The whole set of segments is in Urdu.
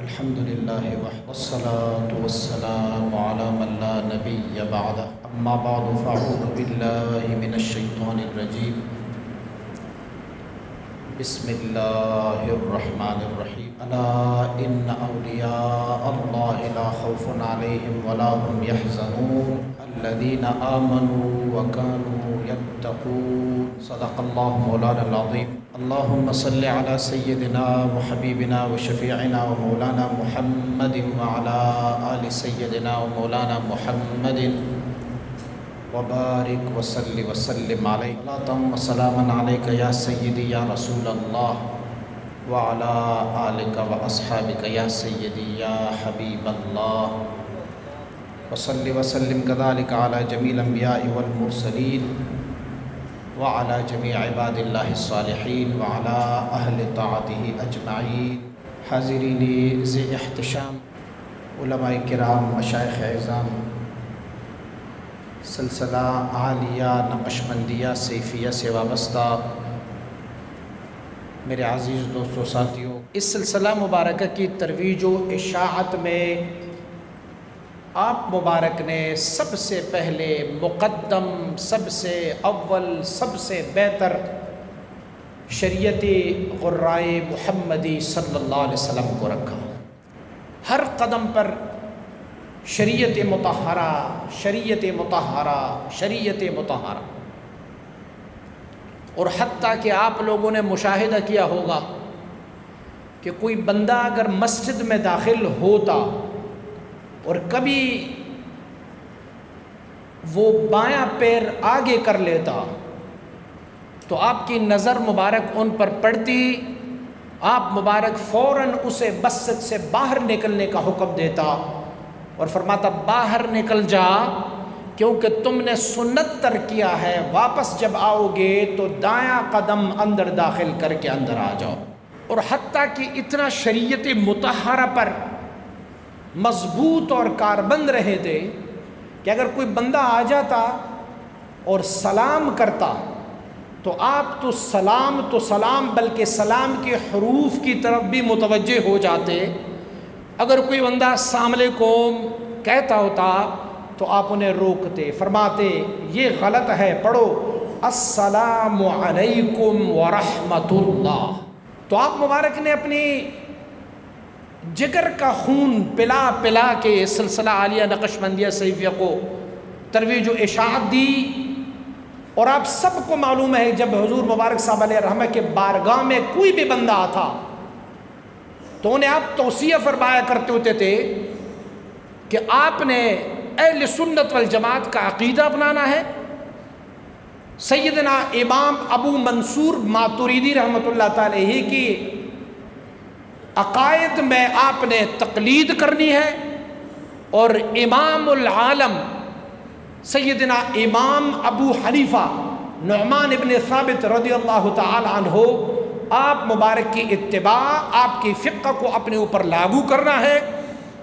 الحمد لله وحده والصلاة والسلام على من لا نبي بعده أما بعد فأعوذ بالله من الشيطان الرجيم بسم الله الرحمن الرحيم ألا إن أولياء الله لا خوف عليهم ولا هم يحزنون الذين آمنوا وكانوا يتقون صدق الله مولانا العظيم اللهم صل على سيدنا وحبيبنا وشفيعنا ومولانا محمد وعلى آل سيدنا ومولانا محمد وبارك وسلم عليه صلاة وسلاما عليك يا سيدي يا رسول الله وعلى آلك وأصحابك يا سيدي يا حبيب الله وسلم كذلك على جميع الأنبياء والمرسلين وعلى جميع عباد الله الصالحين وعلى أهل طاعته أجمعين حاضرین ذی احتشام علماء کرام مشائخ اعظام سلسلہ عالیہ نقشبندیہ سیفیہ سے وابستہ میرے عزیز دوستو ساتھیوں، اس سلسلہ مبارکہ کی ترویج و اشاعت میں آپ مبارک نے سب سے پہلے مقدم، سب سے اول، سب سے بہتر شریعت غرائے محمدی صلی اللہ علیہ وسلم کو رکھا۔ ہر قدم پر شریعت مطہرہ، شریعت مطہرہ، شریعت مطہرہ، اور حتیٰ کہ آپ لوگوں نے مشاہدہ کیا ہوگا کہ کوئی بندہ اگر مسجد میں داخل ہوتا اور کبھی وہ بایاں پیر آگے کر لیتا تو آپ کی نظر مبارک ان پر پڑتی، آپ مبارک فوراً اسے مسجد سے باہر نکلنے کا حکم دیتا اور فرماتا باہر نکل جا، کیونکہ تم نے سنت ترک کیا ہے، واپس جب آؤ گے تو دایاں قدم اندر داخل کر کے اندر آ جاؤ۔ اور حتیٰ کہ اتنا شریعت مطہرہ پر مضبوط اور کاربند رہے تھے کہ اگر کوئی بندہ آ جاتا اور سلام کرتا تو آپ تو سلام بلکہ سلام کے حروف کی طرف بھی متوجہ ہو جاتے۔ اگر کوئی بندہ السلام علیکم کہتا ہوتا تو آپ انہیں روکتے، فرماتے یہ غلط ہے، پڑھو السلام علیکم ورحمۃ اللہ۔ تو آپ مبارک نے اپنی جگر کا خون پلا پلا کے سلسلہ عالیہ نقشبندیہ سیفیہ کو ترویج و اشاعت دی، اور آپ سب کو معلوم ہے جب حضور مبارک صاحب علیہ رحمہ کے بارگاہ میں کوئی بھی بندہ آتا تو انہیں آپ توصیہ فرمایا کرتے ہوتے تھے کہ آپ نے اہل سنت والجماعت کا عقیدہ اپنانا ہے۔ سیدنا امام ابو منصور ماتریدی رحمۃ اللہ تعالی کی عقائد میں آپ نے تقلید کرنی ہے، اور امام العالم سیدنا امام ابو حنیفہ نعمان ابن ثابت رضی اللہ تعالی عنہ، آپ مبارک کی اتباع، آپ کی فقہ کو اپنے اوپر لاگو کرنا ہے،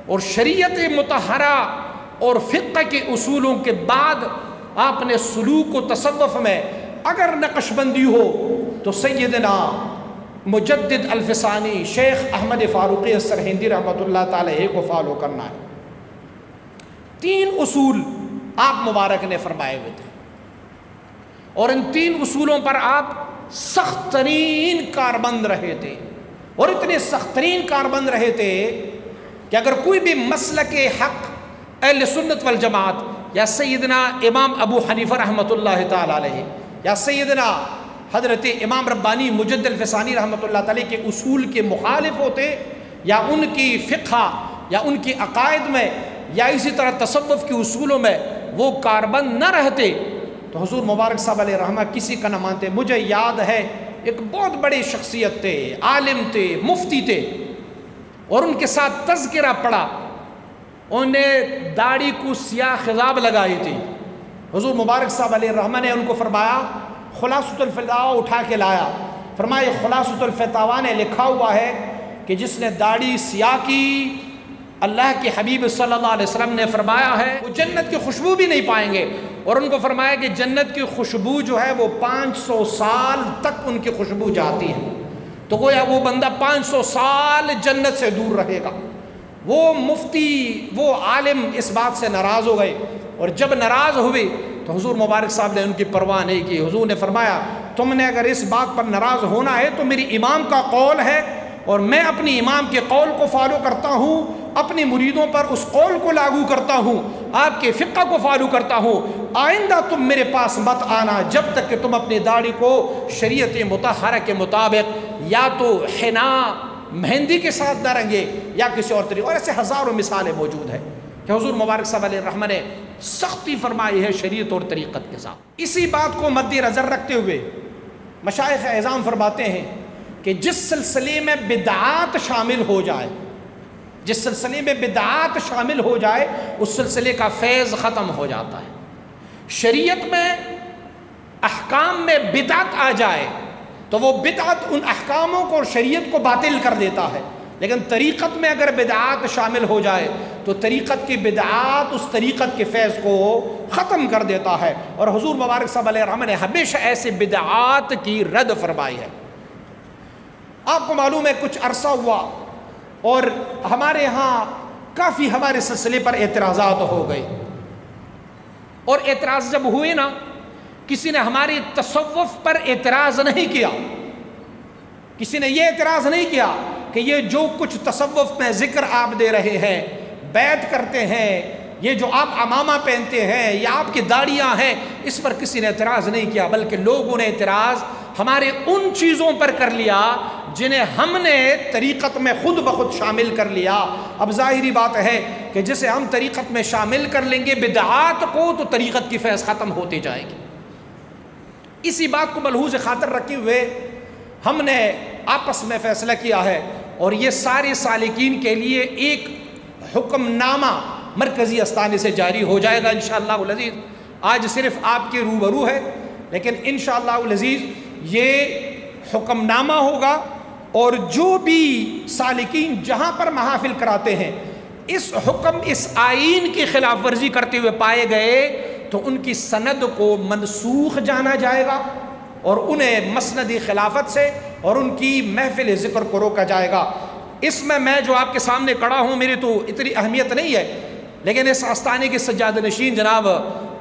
اور شریعت مطہرہ اور فقہ کے اصولوں کے بعد آپ نے سلوک و تصوف میں اگر نقشبندی ہو تو سیدنا مجدد الفسانی شیخ احمد فاروقی السرہندی رحمۃ اللہ تعالی کو فالو کرنا ہے۔ 3 اصول آپ مبارک نے فرمائے ہوئے تھے، اور ان 3 اصولوں پر آپ سخت ترین کاربند رہے تھے، اور اتنے سخت ترین کاربند رہے تھے کہ اگر کوئی بھی مسلک حق اہل سنت والجماعت یا سیدنا امام ابو حنیفہ رحمۃ اللہ تعالی علیہ یا سیدنا حضرت امام ربانی مجدد الفسانی رحمۃ اللہ تعالی کے اصول کے مخالف ہوتے، یا ان کی فقہ یا ان کی عقائد میں یا اسی طرح تصوف کے اصولوں میں وہ کاربند نہ رہتے تو حضور مبارک صاحب علیہ رحمہ کسی کا نہ مانتے۔ مجھے یاد ہے ایک بہت بڑی شخصیت تھے، عالم تھے، مفتی تھے، اور ان کے ساتھ تذکرہ پڑا، انہیں داڑھی کو سیاہ خضاب لگائی تھی۔ حضور مبارک صاحب علیہ رحمہ نے ان کو فرمایا خلاصۃ الفتاوی اٹھا کے لایا، فرمایا خلاصۃ الفتاوی نے لکھا ہوا ہے کہ جس نے داڑھی سیاہ کی اللہ کے حبیب صلی اللہ علیہ وسلم نے فرمایا ہے وہ جنت کی خوشبو بھی نہیں پائیں گے، اور ان کو فرمایا کہ جنت کی خوشبو جو ہے وہ 500 سال تک ان کی خوشبو جاتی ہے، تو گویا وہ بندہ 500 سال جنت سے دور رہے گا۔ وہ مفتی، وہ عالم اس بات سے ناراض ہو گئے، اور جب ناراض ہوئے تو حضور مبارک صاحب نے ان کی پرواہ نہیں کی۔ حضور نے فرمایا تم نے اگر اس بات پر ناراض ہونا ہے تو میری امام کا قول ہے، اور میں اپنی امام کے قول کو فالو کرتا ہوں، اپنی مریدوں پر اس قول کو لاگو کرتا ہوں، آپ کے فقہ کو فالو کرتا ہوں۔ آئندہ تم میرے پاس مت آنا جب تک کہ تم اپنی داڑھی کو شریعت مطہرہ کے مطابق یا تو حنا مہندی کے ساتھ نہ رنگے یا کسی اور طریقے، اور ایسے ہزاروں مثالیں موجود ہیں کہ حضور مبارک صلی اللہ علیہ وسلم نے سختی فرمائی ہے شریعت اور طریقت کے ساتھ۔ اسی بات کو مد نظر رکھتے ہوئے مشائخ اعظام فرماتے ہیں کہ جس سلسلے میں بدعات شامل ہو جائے، جس سلسلے میں بدعات شامل ہو جائے، اس سلسلے کا فیض ختم ہو جاتا ہے۔ شریعت میں احکام میں بدعت آ جائے تو وہ بدعت ان احکاموں کو اور شریعت کو باطل کر دیتا ہے، لیکن طریقت میں اگر بدعات شامل ہو جائے تو طریقت کی بدعات اس طریقت کے فیض کو ختم کر دیتا ہے، اور حضور مبارک صلی اللہ علیہ وسلم نے ہمیشہ ایسے بدعات کی رد فرمائی ہے۔ آپ کو معلوم ہے کچھ عرصہ ہوا اور ہمارے ہاں کافی ہمارے سلسلے پر اعتراضات ہو گئے، اور اعتراض جب ہوئے نا، کسی نے ہماری تصوف پر اعتراض نہیں کیا، کسی نے یہ اعتراض نہیں کیا کہ یہ جو کچھ تصوف میں ذکر آپ دے رہے ہیں، بیعت کرتے ہیں، یہ جو آپ عمامہ پہنتے ہیں یا آپ کی داڑیاں ہیں، اس پر کسی نے اعتراض نہیں کیا، بلکہ لوگوں نے اعتراض ہمارے ان چیزوں پر کر لیا جنہیں ہم نے طریقت میں خود بخود شامل کر لیا۔ اب ظاہری بات ہے کہ جسے ہم طریقت میں شامل کر لیں گے بدعات کو، تو طریقت کی فیض ختم ہوتی جائے گی۔ اسی بات کو ملحوظ خاطر رکھے ہوئے ہم نے آپس میں فیصلہ کیا ہے، اور یہ سارے سالکین کے لیے ایک حکم نامہ مرکزی استانے سے جاری ہو جائے گا انشاءاللہ العزیز۔ آج صرف آپ کے روبرو ہے، لیکن انشاءاللہ العزیز یہ حکم نامہ ہوگا، اور جو بھی سالکین جہاں پر محافل کراتے ہیں اس حکم، اس آئین کی خلاف ورزی کرتے ہوئے پائے گئے تو ان کی سند کو منسوخ جانا جائے گا، اور انہیں مسند خلافت سے اور ان کی محفل ذکر کو روکا جائے گا۔ اس میں جو آپ کے سامنے کھڑا ہوں، میری تو اتنی اہمیت نہیں ہے، لیکن اس آستانے کے سجادہ نشین جناب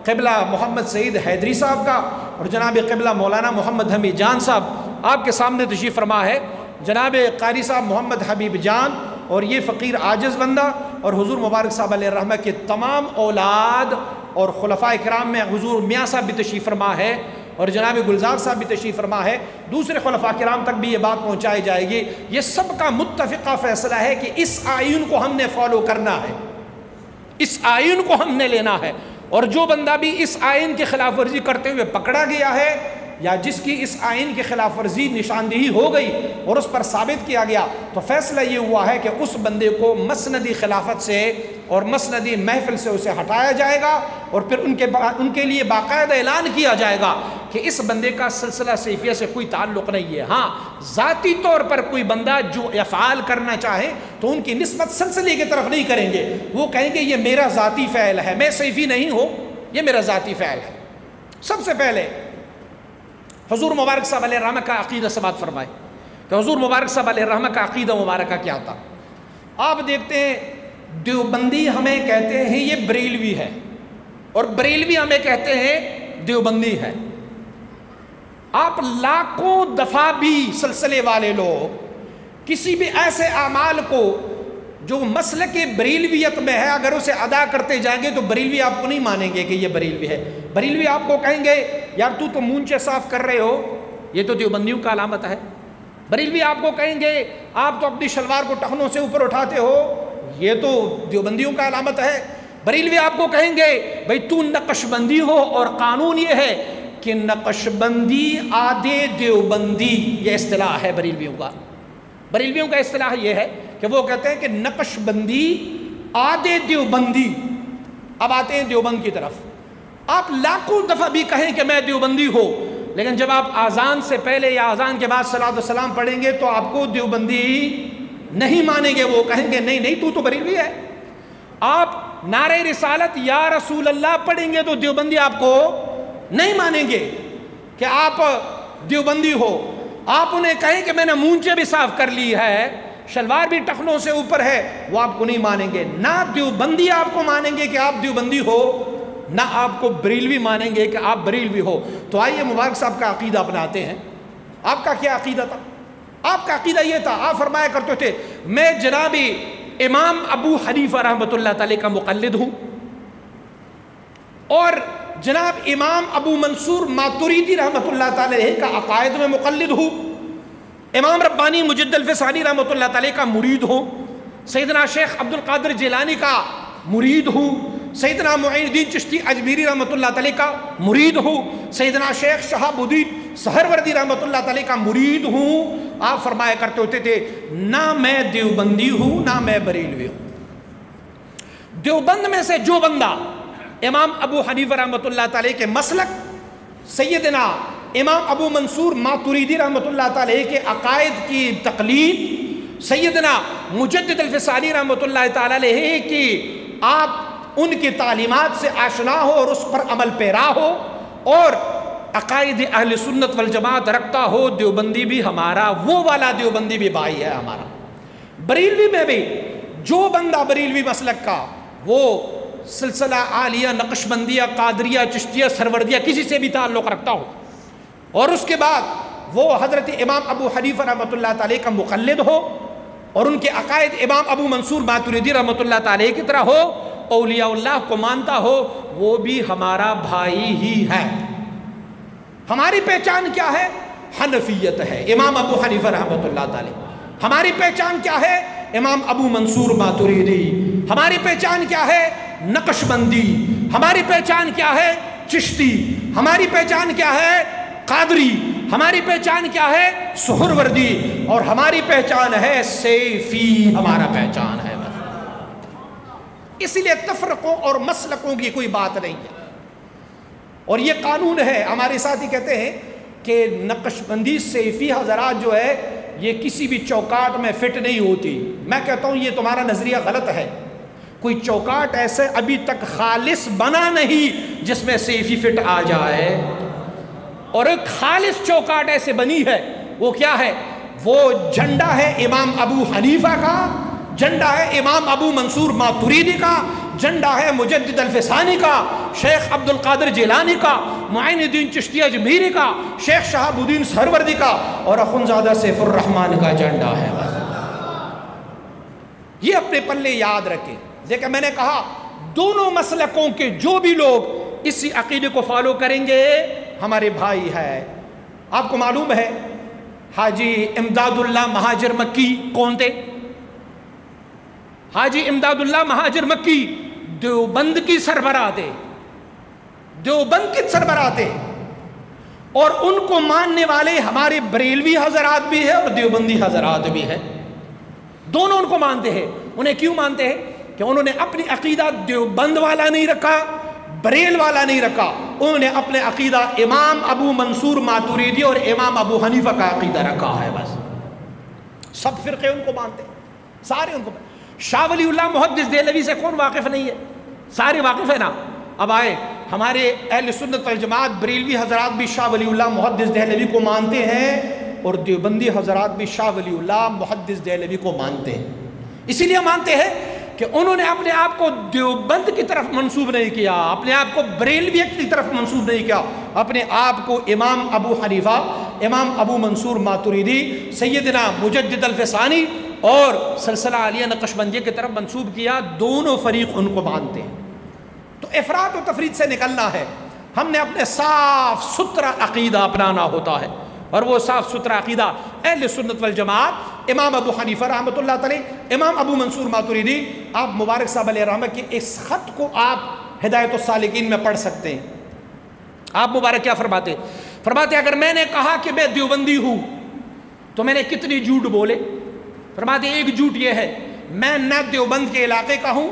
قبلہ محمد سعید حیدری صاحب کا اور جناب قبلہ مولانا محمد حمید جان صاحب آپ کے سامنے تشریف فرما ہے، جناب قاری صاحب محمد حبیب جان اور یہ فقیر عاجز بندہ، اور حضور مبارک صاحب علیہ الرحمہ کے تمام اولاد اور خلفاء کرام میں حضور میاں صاحب بھی تشریف فرما ہے، اور جناب گلزار صاحب بھی تشریف فرما ہے، دوسرے خلفاء کرام تک بھی یہ بات پہنچائی جائے گی۔ یہ سب کا متفقہ فیصلہ ہے کہ اس آئین کو ہم نے فالو کرنا ہے، اس آئین کو ہم نے لینا ہے، اور جو بندہ بھی اس آئین کی خلاف ورزی کرتے ہوئے پکڑا گیا ہے یا جس کی اس آئین کی خلاف ورزی نشاندہی ہو گئی اور اس پر ثابت کیا گیا، تو فیصلہ یہ ہوا ہے کہ اس بندے کو مسندی خلافت سے اور مسندی محفل سے اسے ہٹایا جائے گا، اور پھر ان کے لیے باقاعدہ اعلان کیا جائے گا کہ اس بندے کا سلسلہ سیفیہ سے کوئی تعلق نہیں ہے۔ ہاں ذاتی طور پر کوئی بندہ جو افعال کرنا چاہے تو ان کی نسبت سلسلے کی طرف نہیں کریں گے، وہ کہیں گے یہ میرا ذاتی فعل ہے، میں سیفی نہیں ہوں، یہ میرا ذاتی فعل ہے۔ سب سے پہلے حضور مبارک صاحب علیہ الرحمہ کا عقیدہ سماعت فرمائے کہ حضور مبارک صاحب علیہ الرحمہ کا عقیدہ مبارکہ کیا تھا۔ آپ دیکھتے ہیں دیوبندی ہمیں کہتے ہیں یہ بریلوی ہے، اور بریلوی ہمیں کہتے ہیں دیوبندی ہے۔ آپ لاکھوں دفعہ بھی سلسلے والے لوگ کسی بھی ایسے اعمال کو جو مسلک بریلویت میں ہے اگر اسے ادا کرتے جائیں گے تو بریلوی آپ کو نہیں مانیں گے کہ یہ بریلوی ہے۔ بریلوی آپ کو کہیں گے یار تو مونچھے صاف کر رہے ہو، یہ تو دیوبندیوں کا علامت ہے۔ بریلوی آپ کو کہیں گے آپ تو اپنی شلوار کو ٹخنوں سے اوپر اٹھاتے ہو، یہ تو دیوبندیوں کا علامت ہے۔ بریلوی آپ کو کہیں گے بھئی تو نقش بندی ہو، اور قانون یہ ہے کہ نقش بندی آدھے دیوبندی، یہ اصطلاح ہے بریلویوں کا۔ بریلویوں کا اصطلاح یہ ہے کہ وہ کہتے ہیں کہ نقش بندی آدھے دیوبندی۔ اب آتے ہیں دیوبند کی طرف، آپ لاکھوں دفعہ بھی کہیں کہ میں دیوبندی ہو، لیکن جب آپ اذان سے پہلے یا اذان کے بعد صلاۃ والسلام پڑھیں گے تو آپ کو دیوبندی نہیں مانیں گے، وہ کہیں گے نہیں نہیں تو بریلوی ہے۔ آپ نعرہ رسالت یا رسول اللہ پڑھیں گے تو دیوبندی آپ کو نہیں مانیں گے کہ آپ دیوبندی ہو۔ آپ انہیں کہیں کہ میں نے مونچھے بھی صاف کر لی ہے، شلوار بھی ٹخنوں سے اوپر ہے، وہ آپ کو نہیں مانیں گے۔ نہ دیوبندی آپ کو مانیں گے کہ آپ دیوبندی ہو، نہ آپ کو بریلوی مانیں گے کہ آپ بریلوی ہو۔ تو آئیے مبارک صاحب کا عقیدہ اپناتے ہیں۔ آپ کا کیا عقیدہ تھا؟ آپ کا عقیدہ یہ تھا، آپ فرمایا کرتے تھے میں جناب امام ابو حنیفہ رحمۃ اللہ تعالی کا مقلد ہوں، اور جناب امام ابو منصور ماتریدی رحمۃ اللہ تعالی کا عقائد میں مقلد ہوں، امام ربانی مجد الفسانی رحمۃ اللہ تعالی کا مرید ہوں، سیدنا شیخ عبد القادر جیلانی کا مرید ہوں، سیدنا معین الدین چشتی اجمیری رحمۃ اللہ تعالی کا مرید ہوں، سیدنا شیخ شہاب الدین سہروردی رحمۃ اللہ تعالی کا مرید ہوں۔ آپ فرمایا کرتے ہوتے تھے نہ میں دیوبندی ہوں نہ میں بریلوی ہوں۔ دیوبند میں سے جو بندہ امام ابو حنیفہ رحمۃ اللہ تعالی کے مسلک، سیدنا امام ابو منصور ماتریدی رحمۃ اللہ تعالی کے عقائد کی تقلید، سیدنا مجدد الفسانی رحمۃ اللہ تعالی علیہ کی آپ ان کی تعلیمات سے آشنا ہو اور اس پر عمل پیرا ہو اور عقائد اہل سنت والجماعت رکھتا ہو، دیوبندی بھی ہمارا وہ والا دیوبندی بھی بھائی ہے ہمارا۔ بریلوی میں بھی جو بندہ بریلوی مسلک کا، وہ سلسلہ عالیہ، نقشبندیہ، قادریہ، چشتیہ، سروردیہ کسی سے بھی تعلق رکھتا ہو، اور اس کے بعد وہ حضرت امام ابو حنیفہ رحمۃ اللہ تعالی کا مقلد ہو اور ان کے عقائد امام ابو منصور ماتریدی رحمۃ اللہ تعالی کی طرح ہو، اولیاء اللہ کو مانتا ہو، وہ بھی ہمارا بھائی ہی ہے۔ ہماری پہچان کیا ہے؟ حنفیت ہے، امام ابو حنیفہ رحمۃ اللہ تعالی۔ ہماری پہچان کیا ہے؟ امام ابو منصور ماتریدی۔ ہماری پہچان کیا ہے؟ نقشبندی۔ ہماری پہچان کیا ہے؟ چشتی۔ ہماری پہچان کیا ہے؟ قادری۔ ہماری پہچان کیا ہے؟ سہروردی۔ اور ہماری پہچان ہے سیفی، ہمارا پہچان ہے۔ اسی لیے تفرقوں اور مسلکوں کی کوئی بات نہیں ہے، اور یہ قانون ہے۔ ہمارے ساتھی کہتے ہیں کہ نقشبندی سیفی حضرات جو ہے یہ کسی بھی چوکاٹ میں فٹ نہیں ہوتی۔ میں کہتا ہوں یہ تمہارا نظریہ غلط ہے۔ کوئی چوکاٹ ایسے ابھی تک خالص بنا نہیں جس میں سیفی فٹ آ جائے، اور ایک خالص چوکاٹ ایسے بنی ہے، وہ کیا ہے؟ وہ جھنڈا ہے امام ابو حنیفہ کا، جھنڈا ہے امام ابو منصور ماتریدی کا، جھنڈا ہے مجدد الفسانی کا، شیخ عبد القادر جیلانی کا، معین الدین چشتی اجمیری کا، شیخ شہاب الدین سہروردی کا، اور اخندزادہ سیف الرحمن کا جھنڈا ہے۔ یہ اپنے پلے یاد رکھیں۔ دیکھیں میں نے کہا دونوں مسلکوں کے جو بھی لوگ اسی عقیدے کو فالو کریں گے ہمارے بھائی ہے۔ آپ کو معلوم ہے حاجی امداد اللہ مہاجر مکی کون تھے؟ حاجی امداد اللہ مہاجر مکی دیوبند کی سربراہ تھے، دیوبند کی سربراہ تھے، اور ان کو ماننے والے ہمارے بریلوی حضرات بھی ہیں اور دیوبندی حضرات بھی ہیں، دونوں ان کو مانتے ہیں۔ انہیں کیوں مانتے ہیں؟ کہ انہوں نے اپنی عقیدہ دیوبند والا نہیں رکھا، بریل والا نہیں رکھا، انہوں نے اپنے عقیدہ امام ابو منصور ماتریدی اور امام ابو حنیفہ کا عقیدہ رکھا ہے۔ بس سب فرقے ان کو مانتے ہیں، سارے ان کو۔ شاہ ولی اللہ محدث دہلوی سے کون واقف نہیں ہے؟ سارے واقف ہے نا۔ اب آئے ہمارے اہل سنت والجماعت بریلوی حضرات بھی شاہ ولی اللہ محدث دہلوی کو مانتے ہیں، اور دیوبندی حضرات بھی شاہ ولی اللہ محدث دہلوی کو مانتے ہیں۔ اسی لیے مانتے ہیں کہ انہوں نے اپنے آپ کو دیوبند کی طرف منسوب نہیں کیا، اپنے آپ کو بریلویت کی طرف منسوب نہیں کیا، اپنے آپ کو امام ابو حنیفہ، امام ابو منصور ماتریدی، سیدنا مجدد الفسانی اور سلسلہ عالیہ نقشبندیہ کی طرف منسوب کیا۔ دونوں فریق ان کو مانتے ہیں۔ تو افراط و تفریط سے نکلنا ہے، ہم نے اپنے صاف ستھرا عقیدہ اپنانا ہوتا ہے، اور وہ صاف ستھرا عقیدہ اہل سنت والجماعت امام ابو حنیفہ رحمۃ اللہ تعالی، امام ابو منصور ماتریدی۔ آپ مبارک صاحب علیہ رحمہ کے اس خط کو آپ ہدایت السالکین میں پڑھ سکتے ہیں۔ آپ مبارک کیا فرماتے؟ فرماتے اگر میں نے کہا کہ میں دیوبندی ہوں تو میں نے کتنی جھوٹ بولے؟ فرماتے ایک جھوٹ یہ ہے میں نہ دیوبند کے علاقے کا ہوں،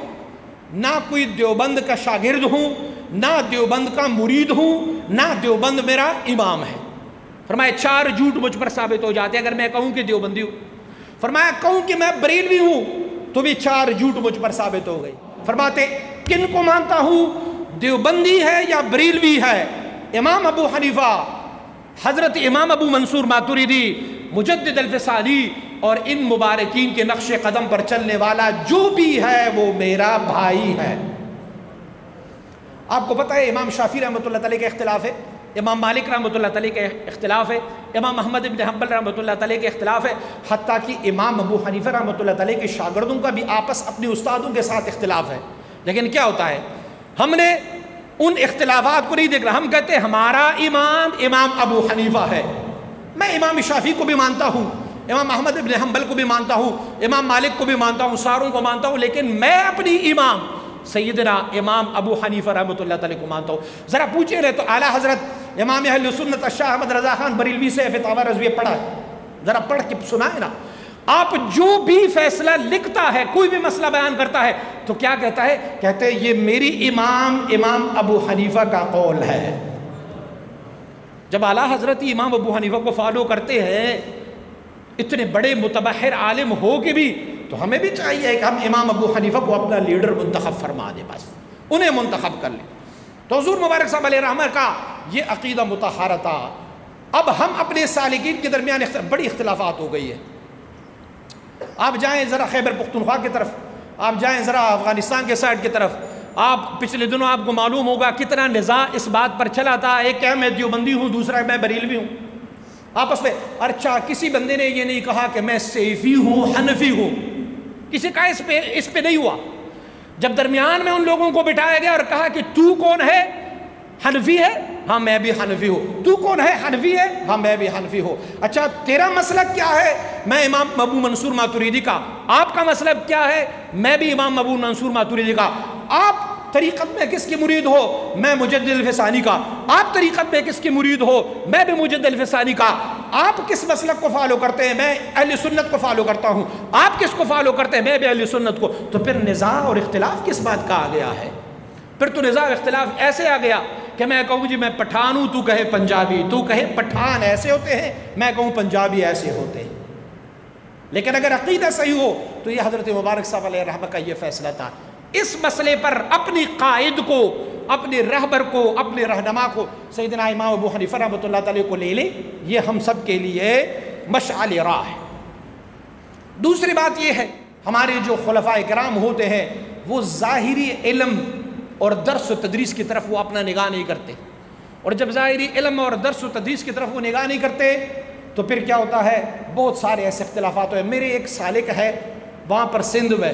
نہ کوئی دیوبند کا شاگرد ہوں، نہ دیوبند کا مرید ہوں، نہ دیوبند میرا امام ہے۔ فرمایا 4 جھوٹ مجھ پر ثابت ہو جاتے ہیں اگر میں کہوں کہ دیوبندی ہوں۔ فرمایا کہوں کہ میں بریلوی ہوں تو بھی 4 جھوٹ مجھ پر ثابت ہو گئی۔ فرماتے کن کو مانتا ہوں، دیوبندی ہے یا بریلوی ہے؟ امام ابو حنیفہ، حضرت امام ابو منصور ماتریدی، مجدد الفسانی، اور ان مبارکین کے نقش قدم پر چلنے والا جو بھی ہے وہ میرا بھائی ہے۔ آپ کو پتہ ہے امام شافعی رحمۃ اللہ تعالیٰ کا اختلاف ہے، امام مالک رحمۃ اللہ تعالیٰ کا اختلاف ہے، امام احمد بن حنبل رحمۃ اللہ تعالیٰ کے اختلاف ہے، حتیٰ کہ امام ابو حنیفہ رحمۃ اللہ تعالیٰ کے شاگردوں کا بھی آپس اپنے استادوں کے ساتھ اختلاف ہے۔ لیکن کیا ہوتا ہے، ہم نے ان اختلافات کو نہیں دیکھ رہا، ہم کہتے ہیں ہمارا امام ابو حنیفہ ہے، میں امام شافعی کو بھی مانتا ہوں، امام احمد بن حنبل کو بھی مانتا ہوں، امام مالک کو بھی مانتا ہوں، ساروں کو مانتا ہوں، لیکن میں اپنی امام سیدنا امام ابو حنیفہ رحمۃ اللہ تعالیٰ کو مانتا ہوں۔ ذرا پوچھے رہے تو اعلیٰ حضرت امام اہل سنت شاہ احمد رضا خان بریلوی سے فتاوی رضویہ پڑھا ہے، ذرا پڑھ کے سنائے نا۔ آپ جو بھی فیصلہ لکھتا ہے، کوئی بھی مسئلہ بیان کرتا ہے تو کیا کہتا ہے؟ کہتے ہیں یہ میری امام ابو حنیفہ کا قول ہے۔ جب اعلیٰ حضرت امام ابو حنیفہ کو فالو کرتے ہیں، اتنے بڑے متبحر عالم ہو کے بھی، تو ہمیں بھی چاہیے کہ ہم امام ابو حنیفہ کو اپنا لیڈر منتخب فرما دیں، بس انہیں منتخب کر لیں۔ تو حضور مبارک صاحب علیہ رحمہ کا یہ عقیدہ مطہرہ تھا۔ اب ہم اپنے سالکین کے درمیان بڑی اختلافات ہو گئی ہے۔ آپ جائیں ذرا خیبر پختونخوا کی طرف، آپ جائیں ذرا افغانستان کے سائڈ کی طرف، آپ پچھلے دنوں آپ کو معلوم ہوگا کتنا نزاع اس بات پر چلا تھا، ایک کہ میں دیوبندی ہوں، دوسرا میں بریلوی ہوں، آپس میں۔ اچھا، کسی بندے نے یہ نہیں کہا کہ میں سیفی ہوں، حنفی ہوں، کسی کا اس پہ نہیں ہوا۔ جب درمیان میں ان لوگوں کو بٹھایا گیا اور کہا کہ تو کون ہے؟ حنفی ہے؟ ہاں میں بھی حنفی ہوں۔ تو کون ہے؟ حنفی ہے؟ ہاں میں بھی حنفی ہوں۔ اچھا تیرا مسلک کیا ہے؟ میں امام ابو منصور ماتریدی کا۔ آپ کا مسلک کیا ہے؟ میں بھی امام ابو منصور ماتریدی کا۔ آپ طریقت میں کس کی مرید ہو؟ میں مجدد الفسانی کا۔ آپ طریقت میں کس کی مرید ہو؟ میں بھی مجدد الفسانی کا۔ آپ کس مسلک کو فالو کرتے ہیں؟ میں اہل سنت کو فالو کرتا ہوں۔ آپ کس کو فالو کرتے ہیں؟ میں بھی اہل سنت کو۔ تو پھر نزاع اور اختلاف کس بات کا آ گیا ہے؟ پھر تو نزاع اختلاف ایسے آ گیا کہ میں کہوں جی میں پٹھان ہوں، تو کہے پنجابی، تو کہے پٹھان ایسے ہوتے ہیں، میں کہوں پنجابی ایسے ہوتے ہیں۔ لیکن اگر عقیدہ صحیح ہو تو یہ حضرت مبارک صاحب علیہ رحمہ کا یہ فیصلہ تھا۔ اس مسئلے پر اپنی قائد کو، اپنے رہبر کو، اپنے رہنما کو سیدنا امام ابو حنیفہ رحمۃ اللہ تعالیٰ کو لے لیں، یہ ہم سب کے لیے مشعل راہ ہے۔ دوسری بات یہ ہے، ہمارے جو خلفاء کرام ہوتے ہیں وہ ظاہری علم اور درس و تدریس کی طرف وہ اپنا نگاہ نہیں کرتے، اور جب ظاہری علم اور درس و تدریس کی طرف وہ نگاہ نہیں کرتے تو پھر کیا ہوتا ہے، بہت سارے ایسے اختلافات ہوئے۔ میرے ایک سالک ہے وہاں پر سندھ میں،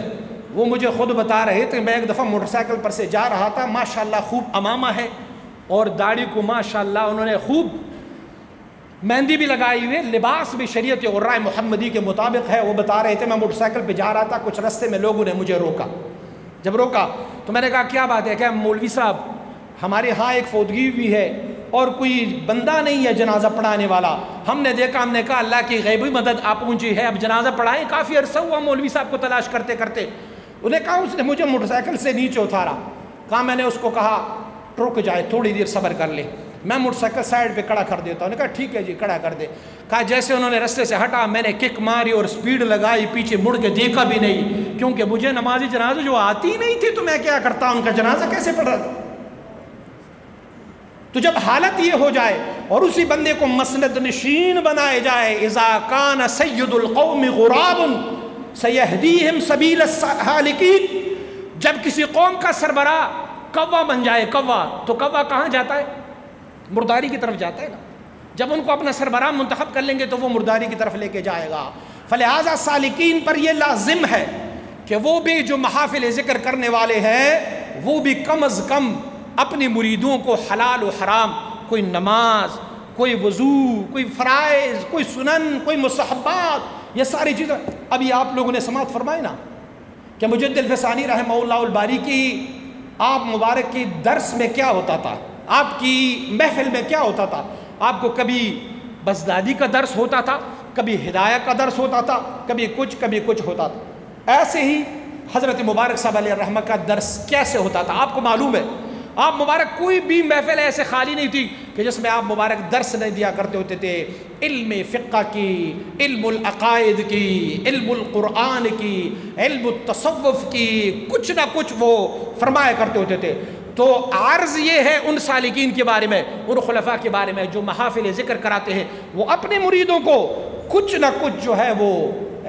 وہ مجھے خود بتا رہے تھے، میں ایک دفعہ موٹر سائیکل پر سے جا رہا تھا، ماشاءاللہ خوب امامہ ہے اور داڑھی کو ماشاءاللہ انہوں نے خوب مہندی بھی لگائی ہوئی ہے، لباس بھی شریعت غراء محمدی کے مطابق ہے۔ وہ بتا رہے تھے میں موٹر سائیکل پہ جا رہا تھا، کچھ رستے میں لوگوں نے مجھے روکا۔ جب روکا تو میں نے کہا کیا بات ہے؟ کہ مولوی صاحب ہمارے ہاں ایک فوتگی بھی ہے اور کوئی بندہ نہیں ہے جنازہ پڑھانے والا، ہم نے دیکھا، ہم نے کہا اللہ کی غیبی مدد آپ پہنچی ہے، اب جنازہ پڑھائیں۔ کافی عرصہ ہوا مولوی صاحب کو تلاش کرتے کرتے، انہیں کہا، اس نے مجھے موٹر سائیکل سے نیچے اتارا، کہا میں نے اس کو کہا رک جائے، تھوڑی دیر صبر کر لے، میں موٹر سائیکل سائڈ پہ کھڑا کر دیتا ہوں۔ نے کہا ٹھیک ہے جی کھڑا کر دے۔ کہا جیسے انہوں نے رستے سے ہٹا، میں نے کک ماری اور سپیڈ لگائی، پیچھے مڑ کے دیکھا بھی نہیں، کیونکہ مجھے نمازی جنازہ جو آتی نہیں تھی تو میں کیا کرتا، ان کا جنازہ کیسے پڑھ رہا تھا۔ تو جب حالت یہ ہو جائے اور اسی بندے کو مسند نشین بنائے جائے، اذا کان سید القوم غراب سیہدیہم سبیل السالکین، جب کسی قوم کا سربراہ کوا بن جائے، کوا، تو کوا کہاں جاتا ہے؟ مرداری کی طرف جاتا ہے نا۔ جب ان کو اپنا سربراہ منتخب کر لیں گے تو وہ مرداری کی طرف لے کے جائے گا۔ فلہذا سالکین پر یہ لازم ہے کہ وہ بھی جو محافل ذکر کرنے والے ہیں وہ بھی کم از کم اپنی مریدوں کو حلال و حرام، کوئی نماز، کوئی وضو، کوئی فرائض، کوئی سنن، کوئی مستحبات، یہ ساری چیزیں ابھی آپ لوگوں نے سماعت فرمائے نا کہ مجدد الفسانی رحمہ اللہ الباری کی آپ مبارک کی درس میں کیا ہوتا تھا، آپ کی محفل میں کیا ہوتا تھا۔ آپ کو کبھی بزدادی کا درس ہوتا تھا، کبھی ہدایہ کا درس ہوتا تھا، کبھی کچھ ہوتا تھا۔ ایسے ہی حضرت مبارک صاحب علیہ الرحمہ کا درس کیسے ہوتا تھا آپ کو معلوم ہے۔ آپ مبارک کوئی بھی محفل ایسے خالی نہیں تھی کہ جس میں آپ مبارک درس نہیں دیا کرتے ہوتے تھے، علم فقہ کی، علم العقائد کی، علم القرآن کی، علم التصوف کی، کچھ نہ کچھ وہ فرمایا کرتے ہوتے تھے۔ تو عرض یہ ہے ان سالکین کے بارے میں، ان خلفاء کے بارے میں جو محافل ذکر کراتے ہیں، وہ اپنے مریدوں کو کچھ نہ کچھ جو ہے وہ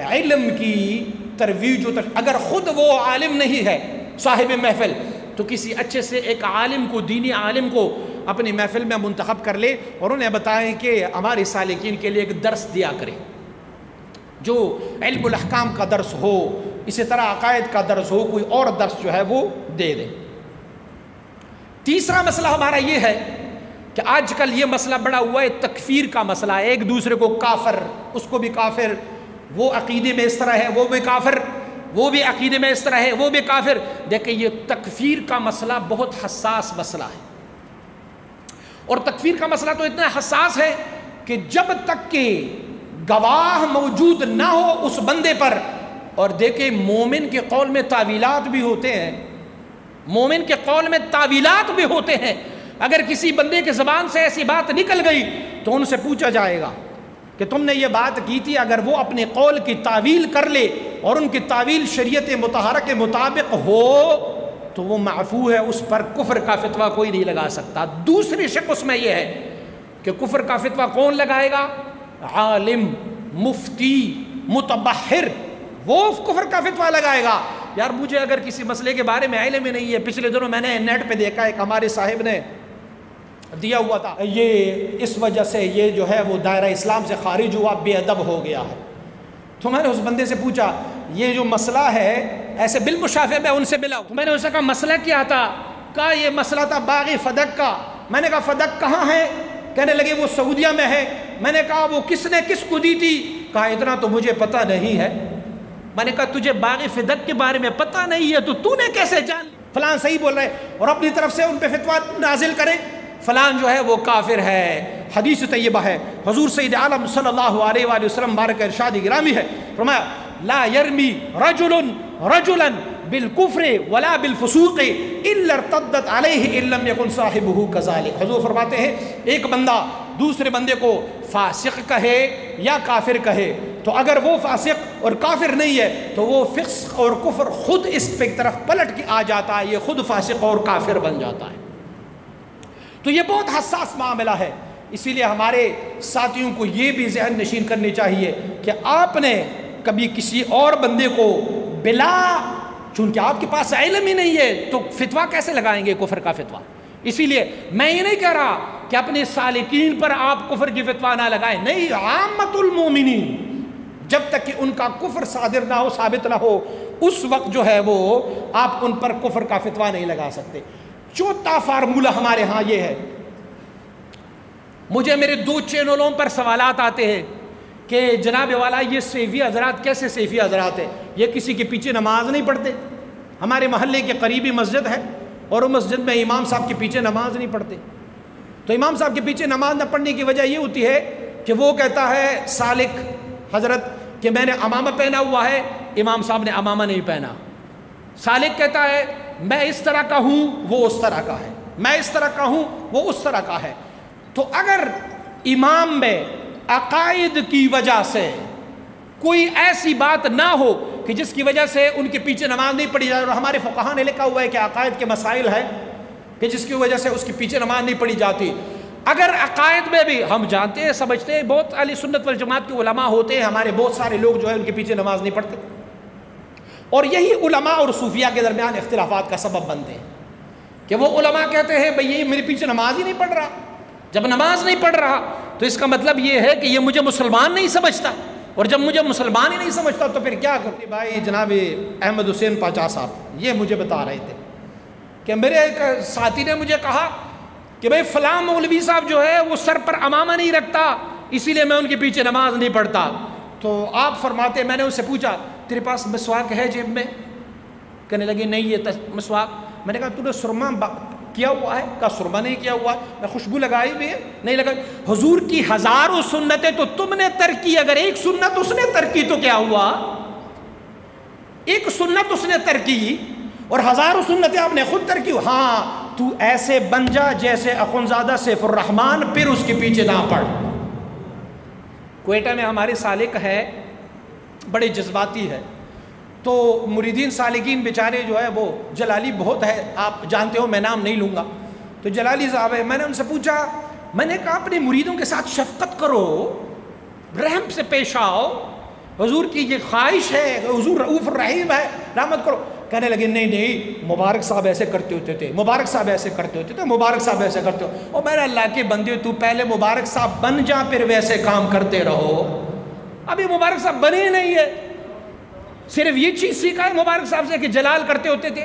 علم کی ترویج اگر خود وہ عالم نہیں ہے صاحب محفل تو کسی اچھے سے ایک عالم کو، دینی عالم کو اپنی محفل میں منتخب کر لے اور انہیں بتائیں کہ ہمارے سالکین کے لیے ایک درس دیا کرے، جو علم الاحکام کا درس ہو، اسی طرح عقائد کا درس ہو، کوئی اور درس جو ہے وہ دے دے۔ تیسرا مسئلہ ہمارا یہ ہے کہ آج کل یہ مسئلہ بڑا ہوا ہے تکفیر کا مسئلہ، ایک دوسرے کو کافر، اس کو بھی کافر، وہ عقیدے میں اس طرح ہے وہ بھی کافر، وہ بھی عقیدے میں اس طرح ہے وہ بھی کافر۔ دیکھیں یہ تکفیر کا مسئلہ بہت حساس مسئلہ ہے، اور تکفیر کا مسئلہ تو اتنا حساس ہے کہ جب تک کہ گواہ موجود نہ ہو اس بندے پر، اور دیکھیں مومن کے قول میں تعویلات بھی ہوتے ہیں، مومن کے قول میں تعویلات بھی ہوتے ہیں، اگر کسی بندے کے زبان سے ایسی بات نکل گئی تو ان سے پوچھا جائے گا کہ تم نے یہ بات کی تھی، اگر وہ اپنے قول کی تعویل کر لے اور ان کی تعویل شریعت مطہرہ کے مطابق ہو تو وہ معفو ہے، اس پر کفر کا فتویٰ کوئی نہیں لگا سکتا۔ دوسری شق اس میں یہ ہے کہ کفر کا فتویٰ کون لگائے گا؟ عالم، مفتی، متبحر، وہ کفر کا فتویٰ لگائے گا۔ یار مجھے اگر کسی مسئلے کے بارے میں علم ہی نہیں ہے، پچھلے دنوں میں نے نیٹ پہ دیکھا ایک ہمارے صاحب نے دیا ہوا تھا، یہ اس وجہ سے یہ جو ہے وہ دائرہ اسلام سے خارج ہوا، بے ادب ہو گیا ہے۔ تو میں نے اس بندے سے پوچھا یہ جو مسئلہ ہے، ایسے بالمشافہہ میں ان سے ملا، تو میں نے اسے کہا مسئلہ کیا تھا؟ کہا یہ مسئلہ تھا باغ فدق کا۔ میں نے کہا فدق کہاں ہے؟ کہنے لگے وہ سعودیہ میں ہے۔ میں نے کہا وہ کس نے کس کو دی تھی؟ کہا اتنا تو مجھے پتہ نہیں ہے۔ میں نے کہا تجھے باغ فدق کے بارے میں پتہ نہیں ہے تو نے کیسے جان؟ فلان صحیح بول رہے اور اپنی طرف سے ان پہ فتویٰ نازل کریں، فلان جو ہے وہ کافر ہے۔ حدیث طیبہ ہے، حضور سید عالم صلی اللہ علیہ وآلہ وسلم بارک ارشاد گرامی ہے، فرمایا لا یرمی رجل رجلا بالکفر ولا بالفسوق الا ارتدت علیہ ان لم یکن صاحبہ کذالک۔ حضور فرماتے ہیں ایک بندہ دوسرے بندے کو فاسق کہے یا کافر کہے تو اگر وہ فاسق اور کافر نہیں ہے تو وہ فسق اور کفر خود اس پہ طرف پلٹ کے آ جاتا ہے، یہ خود فاسق اور کافر بن جاتا ہے۔ تو یہ بہت حساس معاملہ ہے، اسی لیے ہمارے ساتھیوں کو یہ بھی ذہن نشین کرنی چاہیے کہ آپ نے کبھی کسی اور بندے کو بلا، چونکہ آپ کے پاس علم ہی نہیں ہے تو فتویٰ کیسے لگائیں گے کفر کا فتویٰ؟ اسی لیے میں یہ نہیں کہہ رہا کہ اپنے سالکین پر آپ کفر کی فتویٰ نہ لگائیں، نہیں، عامت المومنین جب تک کہ ان کا کفر صادر نہ ہو، ثابت نہ ہو، اس وقت جو ہے وہ آپ ان پر کفر کا فتویٰ نہیں لگا سکتے۔ چوتھا فارمولہ ہمارے ہاں یہ ہے، مجھے میرے 2 چینلوں پر سوالات آتے ہیں کہ جناب والا یہ سیفی حضرات کیسے سیفی حضرات ہیں؟ یہ کسی کے پیچھے نماز نہیں پڑھتے، ہمارے محلے کے قریبی مسجد ہے اور وہ مسجد میں امام صاحب کے پیچھے نماز نہیں پڑھتے۔ تو امام صاحب کے پیچھے نماز نہ پڑھنے کی وجہ یہ ہوتی ہے کہ وہ کہتا ہے سالک حضرت کہ میں نے امامہ پہنا ہوا ہے، امام صاحب نے امامہ نہیں پہنا۔ سالک کہتا ہے میں اس طرح کا ہوں، وہ اس طرح کا ہے، میں اس طرح کا ہوں، وہ اس طرح کا ہے۔ تو اگر امام میں عقائد کی وجہ سے کوئی ایسی بات نہ ہو کہ جس کی وجہ سے ان کے پیچھے نماز نہیں پڑھی جائے، اور ہمارے فقہاء نے لکھا ہوا ہے کہ عقائد کے مسائل ہیں کہ جس کی وجہ سے اس کے پیچھے نماز نہیں پڑھی جاتی، اگر عقائد میں بھی ہم جانتے ہیں سمجھتے ہیں بہت اہل سنت والجماعت کے علماء ہوتے ہیں ہمارے، بہت سارے لوگ جو ہے ان کے پیچھے نماز نہیں پڑھتے، اور یہی علماء اور صوفیہ کے درمیان اختلافات کا سبب بنتے ہیں کہ وہ علماء کہتے ہیں بھئی یہ میرے پیچھے نماز ہی نہیں پڑھ رہا، جب نماز نہیں پڑھ رہا تو اس کا مطلب یہ ہے کہ یہ مجھے مسلمان نہیں سمجھتا، اور جب مجھے مسلمان ہی نہیں سمجھتا تو پھر کیا کرتے؟ بھائی جناب احمد حسین پاچا صاحب یہ مجھے بتا رہے تھے کہ میرے ایک ساتھی نے مجھے کہا کہ بھئی فلاں مولوی صاحب جو ہے وہ سر پر امامہ نہیں رکھتا، اسی لیے میں ان کے پیچھے نماز نہیں پڑھتا۔ تو آپ فرماتے، میں نے ان سے پوچھا تیرے پاس مسواک ہے جیب میں؟ کہنے لگے نہیں یہ مسواک۔ میں نے کہا تو نے سرما کیا ہوا ہے؟ کہا سرما نہیں کیا ہوا ہے۔ میں خوشبو لگائی ہوئی ہے؟ نہیں لگائی۔ حضور کی ہزاروں سنتیں تو تم نے ترک کی، اگر ایک سنت اس نے ترک کی تو کیا ہوا؟ ایک سنت اس نے ترک کی اور ہزاروں سنتیں آپ نے خود ترک کی۔ ہاں تو ایسے بن جا جیسے اخونزادہ سیف الرحمان، پھر اس کے پیچھے نہ پڑ۔ کوئٹہ میں ہمارے سالک ہے، بڑے جذباتی ہے، تو مریدین سالکین بیچارے جو ہے وہ جلالی بہت ہے، آپ جانتے ہو میں نام نہیں لوں گا، تو جلالی صاحب ہے۔ میں نے ان سے پوچھا، میں نے کہا اپنے مریدوں کے ساتھ شفقت کرو، رحم سے پیش آؤ، حضور کی یہ خواہش ہے، حضور رؤوف الرحیم ہے، رحمت کرو. کہنے لگے نہیں نہیں، مبارک صاحب ایسے کرتے ہوتے تھے، مبارک صاحب ایسے کرتے ہوتے تھے، مبارک صاحب ایسے کرتے ہو. اور میرے اللہ کے بندے، تو پہلے مبارک صاحب بن جا، پھر ویسے کام کرتے رہو. ابھی مبارک صاحب بنے ہی نہیں ہے. صرف یہ چیز سیکھا ہے مبارک صاحب سے کہ جلال کرتے ہوتے تھے،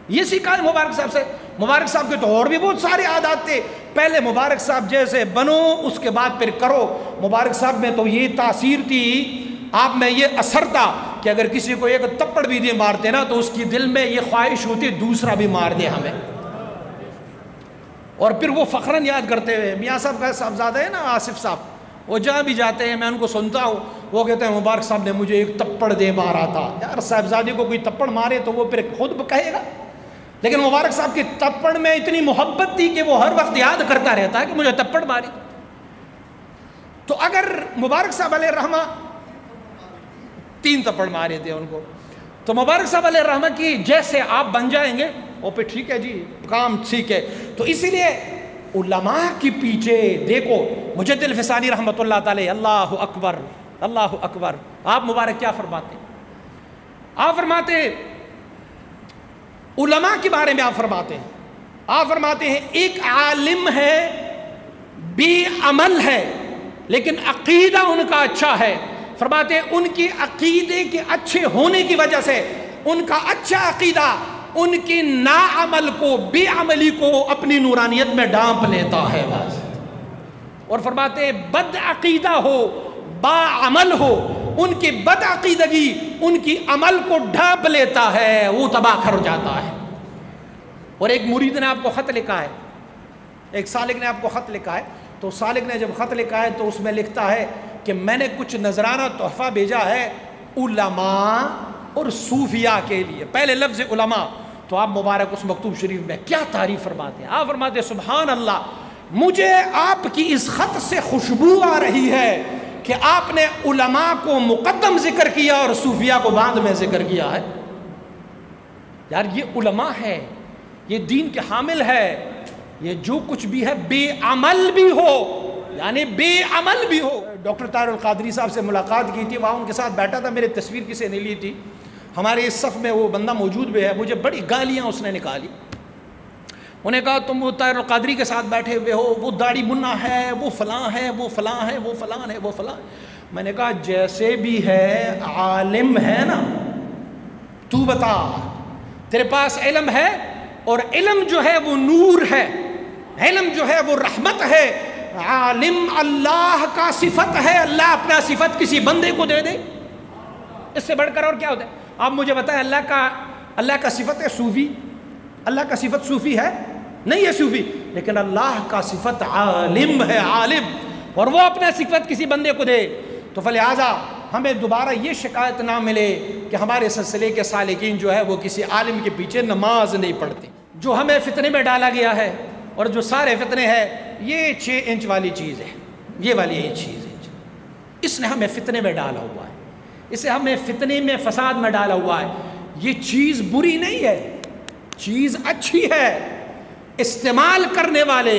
یہ سیکھا ہے مبارک صاحب سے. مبارک صاحب کے تو اور بھی بہت سارے عادات تھے. پہلے مبارک صاحب جیسے بنو، اس کے بعد پھر کرو. مبارک صاحب میں تو یہ تاثیر تھی، آپ میں یہ اثر تھا کہ اگر کسی کو ایک تپڑ بھی دے مارتے نا تو اس کی دل میں یہ خواہش ہوتی دوسرا بھی مار دے ہمیں. اور پھر وہ فخراً یاد کرتے ہوئے، میاں صاحب کا صاحبزادہ ہے نا آصف صاحب، وہ جہاں بھی جاتے ہیں میں ان کو سنتا ہوں، وہ کہتے ہیں مبارک صاحب نے مجھے ایک تپڑ دے مارا تھا. یار صاحبزادے کو کوئی تپڑ مارے تو وہ پھر خود کہے گا، لیکن مبارک صاحب کی تپڑ میں اتنی محبت تھی کہ وہ ہر وقت یاد کرتا رہتا ہے کہ مجھے تپڑ ماری. تو اگر مبارک صاحب علیہ الرحمہ 3 تپڑ مارے تھے ان کو، تو مبارک صاحب علیہ الرحمہ کی جیسے آپ بن جائیں گے وہ پھر ٹھیک ہے جی کام ٹھیک ہے. تو اسی لیے علماء کی پیچھے دیکھو. مجد الفسانی رحمۃ اللہ تعالی، اللہ اکبر اللہ اکبر، آپ مبارک کیا فرماتے ہیں؟ آپ فرماتے علماء کے بارے میں، آپ فرماتے ہیں ایک عالم ہے، بے عمل ہے، لیکن عقیدہ ان کا اچھا ہے. فرماتے ہیں ان کی عقیدے کے اچھے ہونے کی وجہ سے، ان کا اچھا عقیدہ ان کی ناعمل کو، بے عملی کو اپنی نورانیت میں ڈانپ لیتا ہے بس. اور فرماتے ہیں بد عقیدہ ہو، با عمل ہو، ان کی بد عقیدگی ان کی عمل کو ڈھانپ لیتا ہے، وہ تباہ کر جاتا ہے. اور ایک مرید نے آپ کو خط لکھا ہے، ایک سالک نے آپ کو خط لکھا ہے. تو سالک نے جب خط لکھا ہے تو اس میں لکھتا ہے کہ میں نے کچھ نذرانہ تحفہ بھیجا ہے علماء اور صوفیاء کے لیے. پہلے لفظ علماء، تو آپ مبارک اس مکتوب شریف میں کیا تعریف فرماتے ہیں. آپ فرماتے ہیں سبحان اللہ، مجھے آپ کی اس خط سے خوشبو آ رہی ہے کہ آپ نے علماء کو مقدم ذکر کیا اور صوفیاء کو بعد میں ذکر کیا ہے. یار یہ علماء ہے، یہ دین کے حامل ہے، یہ جو کچھ بھی ہے بے عمل بھی ہو، یعنی بے عمل بھی ہو. ڈاکٹر طاہر القادری صاحب سے ملاقات کی تھی، وہاں ان کے ساتھ بیٹھا تھا، میرے تصویر کسی نے لی تھی، ہمارے اس صف میں وہ بندہ موجود بھی ہے. مجھے بڑی گالیاں اس نے نکالی. انہیں کہا تم وہ طاہر القادری کے ساتھ بیٹھے ہوئے ہو، وہ داڑھی منا ہے، وہ فلاں ہے، وہ فلاں ہے، وہ فلاں ہے، وہ فلاں. میں نے کہا جیسے بھی ہے عالم ہے نا، تو بتا تیرے پاس علم ہے، اور علم جو ہے وہ نور ہے، علم جو ہے وہ رحمت ہے. عالم اللہ کا صفت ہے، اللہ اپنا صفت کسی بندے کو دے دے، اس سے بڑھ کر اور کیا ہوتا ہے؟ آپ مجھے بتائیں اللہ کا صفت ہے صوفی؟ اللہ کا صفت صوفی ہے؟ نہیں ہے صوفی. لیکن اللہ کا صفت عالم ہے، عالم، اور وہ اپنا صفت کسی بندے کو دے. تو فلہذا ہمیں دوبارہ یہ شکایت نہ ملے کہ ہمارے سلسلے کے سالکین جو ہے وہ کسی عالم کے پیچھے نماز نہیں پڑھتے. جو ہمیں فتنے میں ڈالا گیا ہے، اور جو سارے فتنے ہیں، یہ 6 انچ والی چیز ہے، یہ والی یہ چیز ہے، اس نے ہمیں فتنے میں ڈالا ہوا ہے، اسے ہمیں فتنے میں فساد میں ڈالا ہوا ہے. یہ چیز بری نہیں ہے، چیز اچھی ہے. استعمال کرنے والے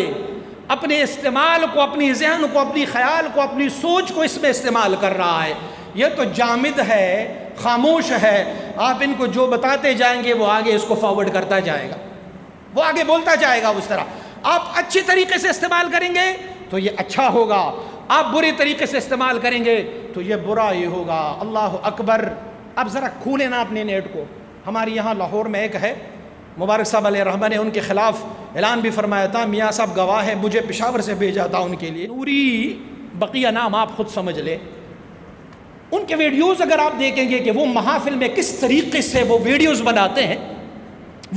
اپنے استعمال کو، اپنی ذہن کو، اپنی خیال کو، اپنی سوچ کو اس میں استعمال کر رہا ہے. یہ تو جامد ہے، خاموش ہے. آپ ان کو جو بتاتے جائیں گے وہ آگے اس کو فارورڈ کرتا جائے گا، وہ آگے بولتا جائے گا اس طرح. آپ اچھی طریقے سے استعمال کریں گے تو یہ اچھا ہوگا، آپ برے طریقے سے استعمال کریں گے تو یہ برا ہی ہوگا. اللہ اکبر. اب ذرا کھولیں نا اپنے نیٹ کو. ہمارے یہاں لاہور میں ایک ہے، مبارک صاحب علیہ الرحمہ نے ان کے خلاف اعلان بھی فرمایا تھا، میاں صاحب گواہ ہے، مجھے پشاور سے بھیجا تھا ان کے لیے. نوری بقیہ نام آپ خود سمجھ لیں. ان کے ویڈیوز اگر آپ دیکھیں گے کہ وہ محافل میں کس طریقے سے وہ ویڈیوز بناتے ہیں،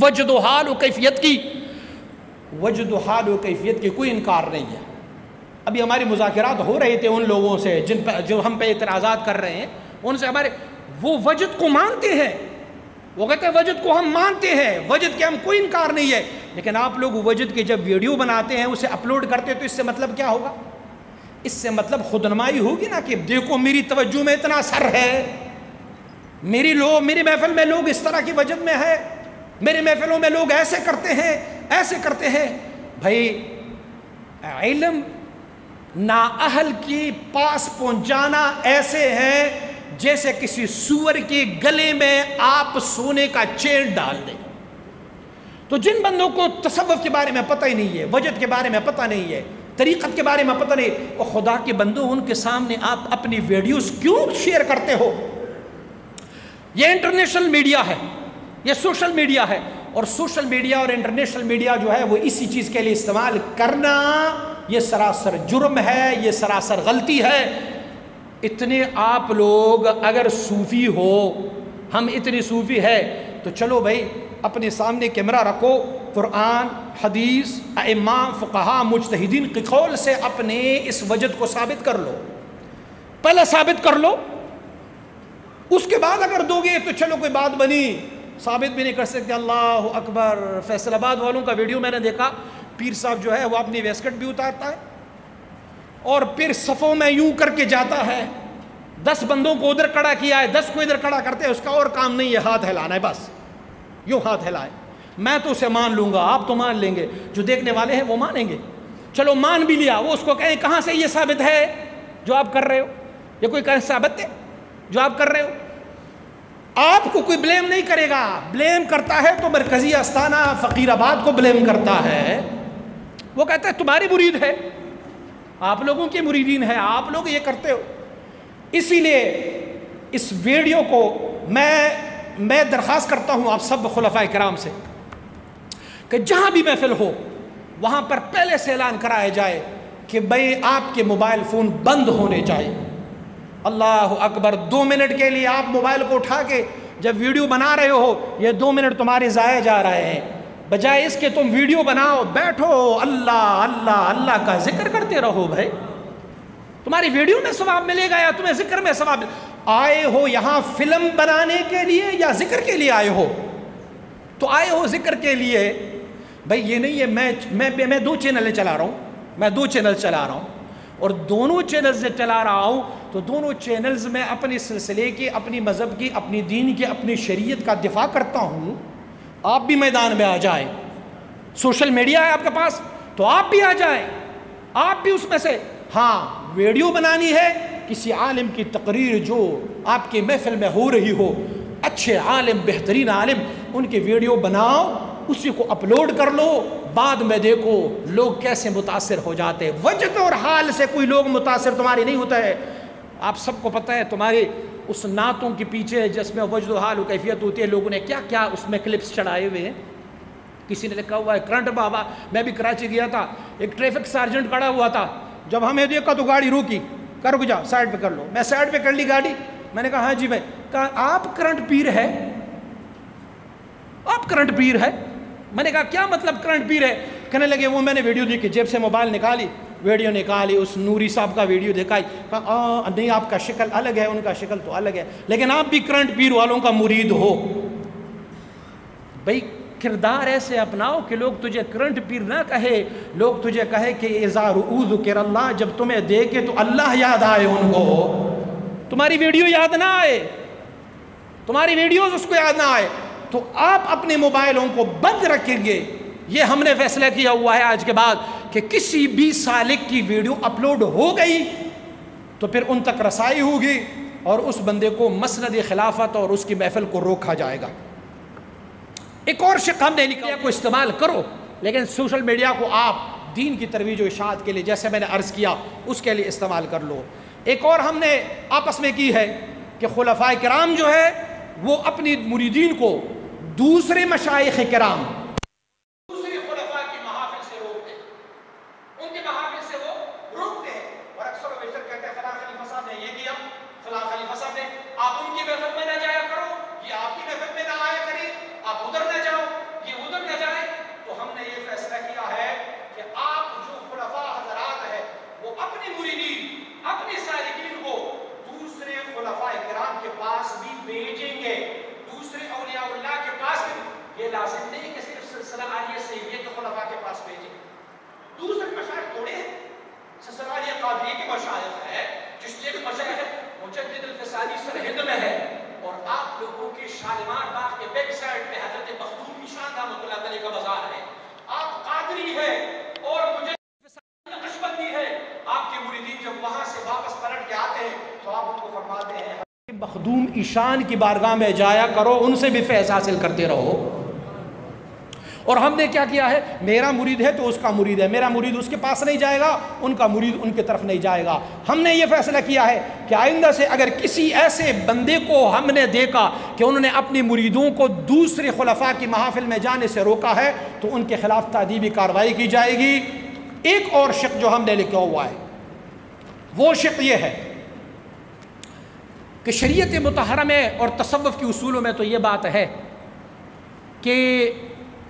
وجد و حال و کیفیت کی، وجد و حال و کیفیت کی کوئی انکار نہیں ہے. ابھی ہماری مذاکرات ہو رہے تھے ان لوگوں سے جو ہم پہ اعتراضات کر رہے ہیں، ان سے ہمارے وہ وجد کو مانتے ہیں، وہ کہتے ہیں وجد کو ہم مانتے ہیں، وجد کے ہم کوئی انکار نہیں ہے. لیکن آپ لوگ وجد کے جب ویڈیو بناتے ہیں، اسے اپلوڈ کرتے ہیں، تو اس سے مطلب کیا ہوگا؟ اس سے مطلب خودنمائی ہوگی نا کہ دیکھو میری توجہ میں اتنا اثر ہے، میری محفل میں لوگ اس طرح کی وجد میں ہے، میری محفلوں میں لوگ ایسے کرتے ہیں، ایسے کرتے ہیں. بھائی علم نااہل کے پاس پہنچانا ایسے ہے جیسے کسی سور کے گلے میں آپ سونے کا چین ڈال دیں۔ تو جن بندوں کو تصوف کے بارے میں پتہ ہی نہیں ہے، وجد کے بارے میں پتہ نہیں ہے، طریقت کے بارے میں پتہ نہیں، اور خدا کے بندوں ان کے سامنے آپ اپنی ویڈیوز کیوں شیئر کرتے ہو؟ یہ انٹرنیشنل میڈیا ہے، یہ سوشل میڈیا ہے، اور سوشل میڈیا اور انٹرنیشنل میڈیا جو ہے وہ اسی چیز کے لیے استعمال کرنا، یہ سراسر جرم ہے، یہ سراسر غلطی ہے۔ اتنے آپ لوگ اگر صوفی ہو، ہم اتنے صوفی ہے تو چلو بھائی اپنے سامنے کیمرہ رکھو، قرآن، حدیث، ائمہ، فقہاء، مجتہدین کے قول سے اپنے اس وجد کو ثابت کر لو، پہلے ثابت کر لو، اس کے بعد اگر دو گے تو چلو کوئی بات بنی۔ ثابت بھی نہیں کر سکتے، اللہ اکبر۔ فیصل آباد والوں کا ویڈیو میں نے دیکھا، پیر صاحب جو ہے وہ اپنی ویسکٹ بھی اتارتا ہے اور پھر صفوں میں یوں کر کے جاتا ہے، 10 بندوں کو ادھر کھڑا کیا ہے، 10 کو ادھر کھڑا کرتے ہیں، اس کا اور کام نہیں ہے، ہاتھ ہلانا ہے، بس یوں ہاتھ ہلائے۔ میں تو اسے مان لوں گا، آپ تو مان لیں گے، جو دیکھنے والے ہیں وہ مانیں گے۔ چلو مان بھی لیا، وہ اس کو کہیں کہاں سے یہ ثابت ہے جو آپ کر رہے ہو؟ یہ کوئی کہیں ثابت ہے جو آپ کر رہے ہو؟ آپ کو کوئی بلیم نہیں کرے گا، بلیم کرتا ہے تو مرکزی استانہ فقیر آباد کو بلیم کرتا ہے۔ وہ کہتا ہے تمہاری مرید ہے، آپ لوگوں کی مریدین ہے، آپ لوگ یہ کرتے ہو۔ اسی لیے اس ویڈیو کو میں درخواست کرتا ہوں آپ سب خلفائے کرام سے کہ جہاں بھی محفل ہو وہاں پر پہلے سے اعلان کرایا جائے کہ بھئی آپ کے موبائل فون بند ہونے چاہیے۔ اللہ اکبر، 2 منٹ کے لیے آپ موبائل کو اٹھا کے جب ویڈیو بنا رہے ہو، یہ 2 منٹ تمہارے ضائع جا رہے ہیں، بجائے اس کے تم ویڈیو بناؤ، بیٹھو، اللہ اللہ اللہ کا ذکر کرتے رہو۔ بھائی تمہاری ویڈیو میں ثواب ملے گا یا تمہیں ذکر میں ثواب؟ آئے ہو یہاں فلم بنانے کے لیے یا ذکر کے لیے آئے ہو؟ تو آئے ہو ذکر کے لیے۔ بھائی یہ نہیں ہے میں 2 چینلیں چلا رہا ہوں، میں 2 چینل چلا رہا ہوں، اور دونوں چینلز سے چلا رہا ہوں تو دونوں چینلز میں اپنے سلسلے کی، اپنی مذہب کی، اپنی دین کی، اپنی شریعت کا دفاع کرتا ہوں۔ آپ بھی میدان میں آ جائیں، سوشل میڈیا ہے آپ کے پاس تو آپ بھی آ جائیں، آپ بھی اس میں سے۔ ہاں ویڈیو بنانی ہے کسی عالم کی تقریر جو آپ کے محفل میں ہو رہی ہو، اچھے عالم، بہترین عالم، ان کی ویڈیو بناؤ، اسی کو اپلوڈ کر لو، بعد میں دیکھو لوگ کیسے متاثر ہو جاتے ہیں۔ وجد اور حال سے کوئی لوگ متاثر تمہاری نہیں ہوتا ہے۔ آپ سب کو پتہ ہے تمہاری اس نعتوں کے پیچھے جس میں وجد و حال و کیفیت ہوتی ہے، لوگوں نے کیا کیا اس میں کلپس چڑھائے ہوئے ہیں۔ کسی نے لکھا ہوا ہے کرنٹ بابا۔ میں بھی کراچی گیا تھا، ایک ٹریفک سارجنٹ کھڑا ہوا تھا، جب ہمیں دیکھا تو گاڑی روکی، کر رک جا، سائڈ پہ کر لو۔ میں سائڈ پہ کر لی گاڑی، میں نے کہا ہاں جی بھائی، کہا آپ کرنٹ پیر ہے؟ آپ کرنٹ پیر ہے؟ میں نے کہا کیا مطلب کرنٹ پیر ہے؟ کہنے لگے وہ میں نے ویڈیو دیکھی، جیب سے موبائل نکالی، ویڈیو نکالی، اس نوری صاحب کا ویڈیو دکھائی، کہا نہیں آپ کا شکل الگ ہے، ان کا شکل تو الگ ہے، لیکن آپ بھی کرنٹ پیر والوں کا مرید ہو۔ بھئی کردار ایسے اپناؤ کہ لوگ تجھے کرنٹ پیر نہ کہے، لوگ تجھے کہے کہ اذا رؤوا ذکر اللہ، جب تمہیں دیکھے تو اللہ یاد آئے ان کو، تمہاری ویڈیو یاد نہ آئے، تمہاری ویڈیوز اس کو یاد نہ آئے، تو آپ اپنے موبائلوں کو بند رکھیں گے۔ یہ ہم نے فیصلہ کیا ہوا ہے آج کے بعد کہ کسی بھی سالک کی ویڈیو اپلوڈ ہو گئی تو پھر ان تک رسائی ہوگی اور اس بندے کو مسند خلافت اور اس کی محفل کو روکا جائے گا۔ ایک اور شق ہم نے لکھا کو استعمال کرو، لیکن سوشل میڈیا کو آپ دین کی ترویج و اشاعت کے لیے، جیسے میں نے عرض کیا، اس کے لیے استعمال کر لو۔ ایک اور ہم نے آپس میں کی ہے کہ خلفائے کرام جو ہے وہ اپنی مریدین کو دوسرے مشائخ کرام، دوسرے خلفاء کی محافل سے روکتے ہیں، ان کے محافل سے وہ روکتے ہیں، اور اکثر و بیشتر کہتے ہیں فلاں خلیفہ صاحب نے یہ کیا، فلاں خلیفہ صاحب نے، آپ ان کی محفل میں نہ جایا کرو، یہ آپ کی محفل میں نہ آیا کریں، آپ ادھر نہ جاؤ، یہ ادھر نہ جائیں۔ تو ہم نے یہ فیصلہ کیا ہے کہ آپ جو خلفاء حضرات ہیں وہ اپنی مریدین، اپنی سالکین کو دوسرے خلفاء کرام کے پاس بھی بھیجیں گے، دوسرے اولیاء اللہ کے پاس بھی۔ یہ لازم نہیں کہ صرف سلسلہ عالیہ سیدیہ کے خلفاء کے پاس بھیجیں، دوسرے مشائخ تھوڑے ہیں، سلسلہ عالیہ قادریہ کے مشائخ ہے، چشتیہ کے مشائخ ہے، مجدد الفسانی سرہند میں ہے، اور آپ لوگوں کے شالیمار باغ کے بیک سائڈ پہ حضرت مخدوم نشان رحمۃ اللہ علیہ کا بازار ہے، آپ قادری ہے اور مجدد الفسانی نقشبندی ہے، آپ کے مریدین جب وہاں سے واپس پلٹ کے آتے ہیں تو آپ ان کو فرماتے ہیں مخدوم ایشان کی بارگاہ میں جایا کرو، ان سے بھی فیض حاصل کرتے رہو۔ اور ہم نے کیا کیا ہے، میرا مرید ہے تو اس کا مرید ہے، میرا مرید اس کے پاس نہیں جائے گا، ان کا مرید ان کی طرف نہیں جائے گا۔ ہم نے یہ فیصلہ کیا ہے کہ آئندہ سے اگر کسی ایسے بندے کو ہم نے دیکھا کہ انہوں نے اپنی مریدوں کو دوسرے خلفاء کی محافل میں جانے سے روکا ہے تو ان کے خلاف تادیبی کارروائی کی جائے گی۔ ایک اور شق جو ہم نے لکھا ہوا ہے وہ شق یہ ہے کہ شریعت مطہرہ میں اور تصوف کے اصولوں میں تو یہ بات ہے کہ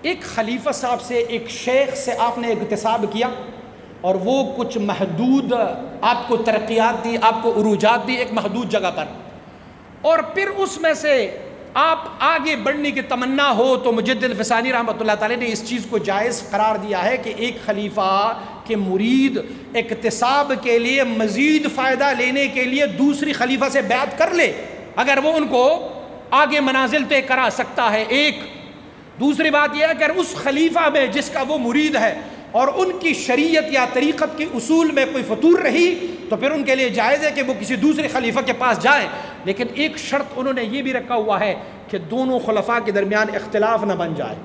ایک خلیفہ صاحب سے، ایک شیخ سے آپ نے اکتساب کیا اور وہ کچھ محدود آپ کو ترقیات دی، آپ کو عروجات دی ایک محدود جگہ پر، اور پھر اس میں سے آپ آگے بڑھنے کی تمنا ہو تو مجدد الفسانی رحمۃ اللہ تعالی نے اس چیز کو جائز قرار دیا ہے کہ ایک خلیفہ کے مرید اکتساب کے لیے مزید فائدہ لینے کے لیے دوسری خلیفہ سے بیعت کر لے اگر وہ ان کو آگے منازل طے کرا سکتا ہے۔ ایک دوسری بات یہ ہے کہ اگر اس خلیفہ میں جس کا وہ مرید ہے اور ان کی شریعت یا طریقت کے اصول میں کوئی فتور رہی تو پھر ان کے لیے جائز ہے کہ وہ کسی دوسرے خلیفہ کے پاس جائیں، لیکن ایک شرط انہوں نے یہ بھی رکھا ہوا ہے کہ دونوں خلفاء کے درمیان اختلاف نہ بن جائے۔